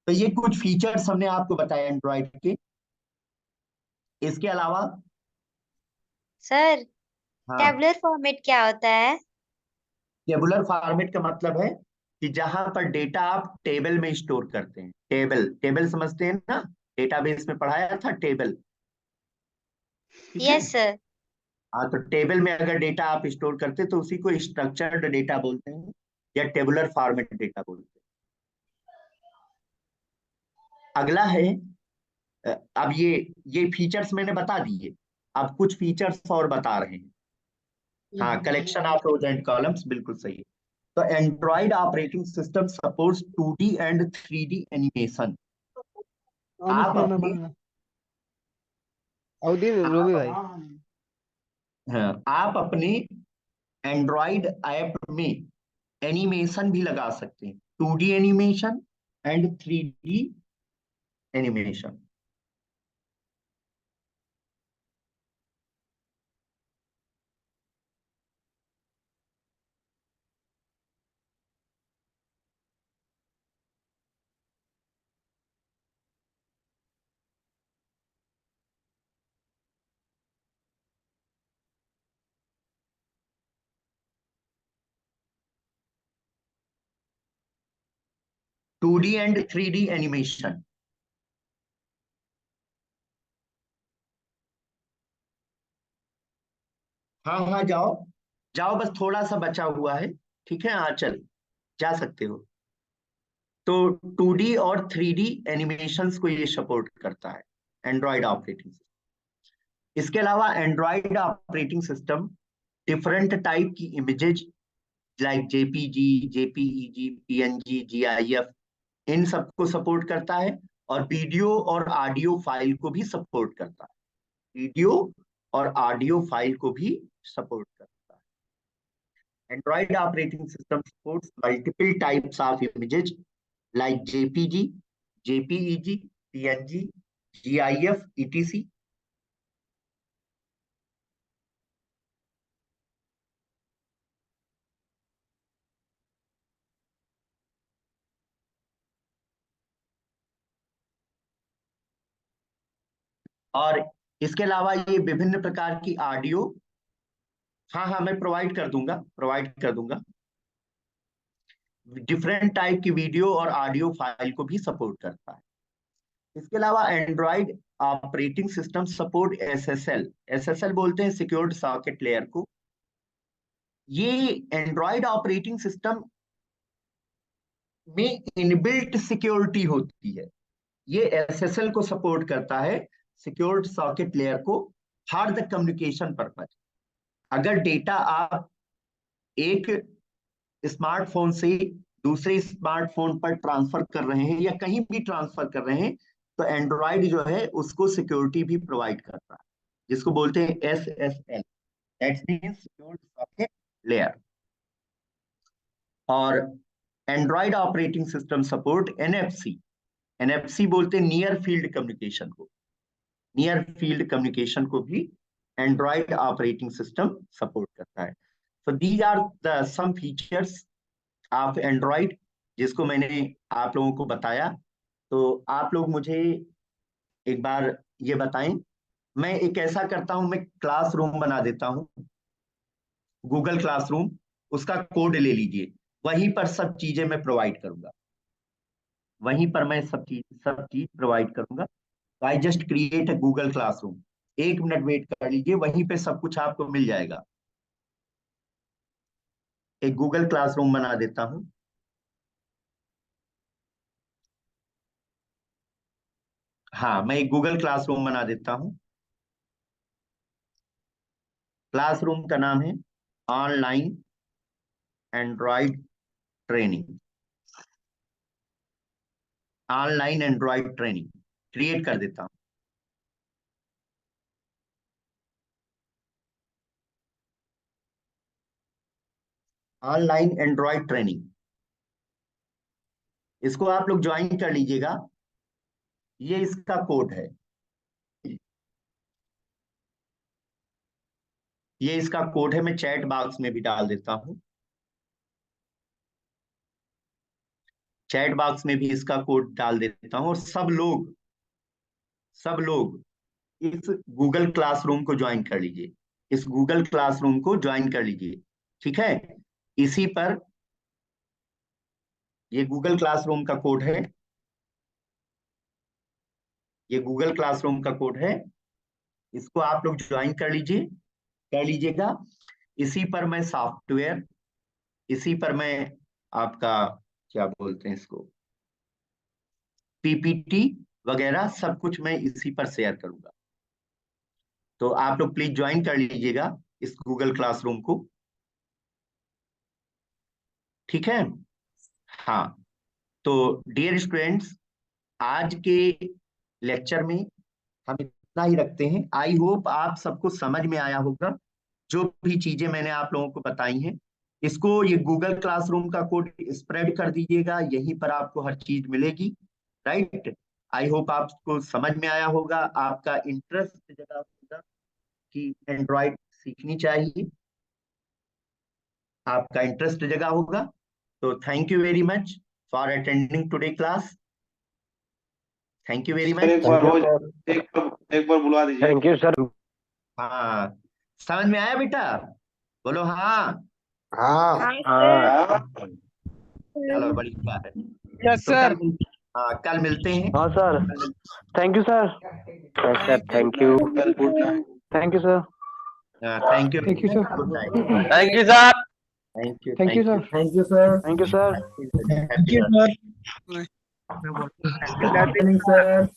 [SPEAKER 2] तो ये कुछ फीचर्स हमने आपको बताया एंड्रॉइड के। इसके अलावा
[SPEAKER 4] सर,
[SPEAKER 2] हाँ,
[SPEAKER 4] टेबुलर फॉर्मेट क्या होता है?
[SPEAKER 2] टेबुलर फॉर्मेट का मतलब है कि जहां पर डेटा आप टेबल में स्टोर करते हैं। टेबल, टेबल समझते हैं ना? डेटाबेस में पढ़ाया था टेबल, ठीक है।
[SPEAKER 4] Yes sir.
[SPEAKER 2] हाँ, तो टेबल में अगर डेटा आप स्टोर करते हैं तो उसी को स्ट्रक्चर्ड डेटा बोलते हैं या टेबुलर फॉर्मेट डेटा बोलते हैं। अगला है, अब ये फीचर्स मैंने बता दिए, अब कुछ फीचर्स और बता रहे हैं। हाँ, collection of rose and columns, बिल्कुल सही है। तो Android operating system supports 2D and 3D animation. आप
[SPEAKER 5] मैं
[SPEAKER 2] अपनी
[SPEAKER 5] बोलूंगा। अवधि
[SPEAKER 2] आप
[SPEAKER 5] रोबी भाई।
[SPEAKER 2] हाँ, आप अपने एंड्रॉइड ऐप में एनिमेशन भी लगा सकते हैं, 2D animation and 3D animation. Two D and 3D animation. हाँ हाँ, जाओ जाओ, बस थोड़ा सा बचा हुआ है। ठीक है, हाँ चल, जा सकते हो। तो 2D और 3D एनिमेशंस को ये सपोर्ट करता है एंड्रॉइड ऑपरेटिंग सिस्टम। इसके अलावा Android operating system different type की images like JPG, JPEG, PNG, GIF, इन सबको सपोर्ट करता है। और वीडियो और ऑडियो फाइल को भी सपोर्ट करता है, वीडियो और ऑडियो फाइल को भी सपोर्ट करता है। Android operating system supports multiple types of images like JPG, JPEG, PNG, GIF, etc. और इसके अलावा ये विभिन्न प्रकार की ऑडियो, हाँ हाँ मैं प्रोवाइड कर दूंगा। डिफरेंट टाइप की वीडियो और ऑडियो फाइल को भी सपोर्ट करता है। इसके अलावा Android operating system support SSL, SSL बोलते हैं सिक्योर्ड सॉकेट लेयर को। ये एंड्रॉइड ऑपरेटिंग सिस्टम में इनबिल्ट सिक्योरिटी होती है। ये एसएसएल को सपोर्ट करता है, सिक्योर्ड सॉकेट लेयर को, फॉर द कम्युनिकेशन पर्पज। अगर डेटा आप एक स्मार्टफोन से दूसरे स्मार्टफोन पर ट्रांसफर कर रहे हैं या कहीं भी ट्रांसफर कर रहे हैं, तो एंड्रॉइड जो है उसको सिक्योरिटी भी प्रोवाइड करता है, जिसको बोलते हैं SSL, that means secured socket layer. और Android operating system support NFC, NFC बोलते हैं नियर फील्ड कम्युनिकेशन को, नियर फील्ड कम्युनिकेशन को भी एंड्रॉइड ऑपरेटिंग सिस्टम सपोर्ट करता है। So these are the some features of Android जिसको मैंने आप लोगों को बताया। तो आप लोग मुझे एक बार ये बताएं, मैं एक ऐसा करता हूं, मैं क्लासरूम बना देता हूं, गूगल क्लासरूम, उसका कोड ले लीजिए, वहीं पर सब चीजें मैं प्रोवाइड करूंगा, वहीं पर मैं सब चीज प्रोवाइड करूंगा। I just create a Google classroom, 1 minute wait कर लीजिए, वहीं पे सब कुछ आपको मिल जाएगा। एक गूगल क्लासरूम बना देता हूं। हाँ, मैं एक गूगल क्लासरूम बना देता हूं। क्लासरूम का नाम है online Android training, online Android training create कर देता हूं। ऑनलाइन एंड्रॉइड ट्रेनिंग, इसको आप लोग ज्वाइन कर लीजिएगा। ये इसका कोड है, ये इसका कोड है, मैं चैट बॉक्स में भी डाल देता हूं, चैट बॉक्स में भी इसका कोड डाल देता हूं। और सब लोग इस गूगल क्लासरूम को ज्वाइन कर लीजिए, इस गूगल क्लासरूम को ज्वाइन कर लीजिए। ठीक है, इसी पर ये गूगल क्लासरूम का कोड है, ये गूगल क्लासरूम का कोड है, इसको आप लोग ज्वाइन कर लीजिए, कर लीजिएगा। इसी पर मैं सॉफ्टवेयर, इसी पर मैं आपका क्या बोलते हैं इसको, पीपीटी वगैरह सब कुछ मैं इसी पर शेयर करूंगा। तो आप लोग प्लीज ज्वाइन कर लीजिएगा इस गूगल क्लासरूम को। ठीक है, हाँ। तो डियर स्टूडेंट्स, आज के लेक्चर में हम इतना ही रखते हैं। आई होप आप सबको समझ में आया होगा जो भी चीजें मैंने आप लोगों को बताई हैं। इसको ये गूगल क्लासरूम का कोड स्प्रेड कर दीजिएगा, यहीं पर आपको हर चीज मिलेगी। राइट, आई होप आपको समझ में आया होगा, आपका इंटरेस्ट जगा होगा कि एंड्रॉइड सीखनी चाहिए, आपका इंटरेस्ट जगा होगा। तो thank you very much for attending today class. Thank you very
[SPEAKER 3] sir एक
[SPEAKER 2] मच।
[SPEAKER 3] बार एक बार बुला दीजिए।
[SPEAKER 5] Thank you sir.
[SPEAKER 2] हाँ, समझ में आया बेटा? बोलो हाँ।
[SPEAKER 3] हाँ
[SPEAKER 5] हाँ
[SPEAKER 2] चलो बड़ी बात है।
[SPEAKER 6] यस
[SPEAKER 2] तो
[SPEAKER 6] सर।
[SPEAKER 2] हाँ, कल मिलते हैं।
[SPEAKER 5] हाँ sir, thank you sir. Sir thank you, thank you sir.
[SPEAKER 2] Thank you.
[SPEAKER 6] Thank you, sir.
[SPEAKER 2] Good night.
[SPEAKER 5] Thank you sir.
[SPEAKER 2] Thank you.
[SPEAKER 6] Thank you, sir.
[SPEAKER 5] Thank you sir. Thank you sir.
[SPEAKER 2] Happy birthday.
[SPEAKER 6] Good evening, sir.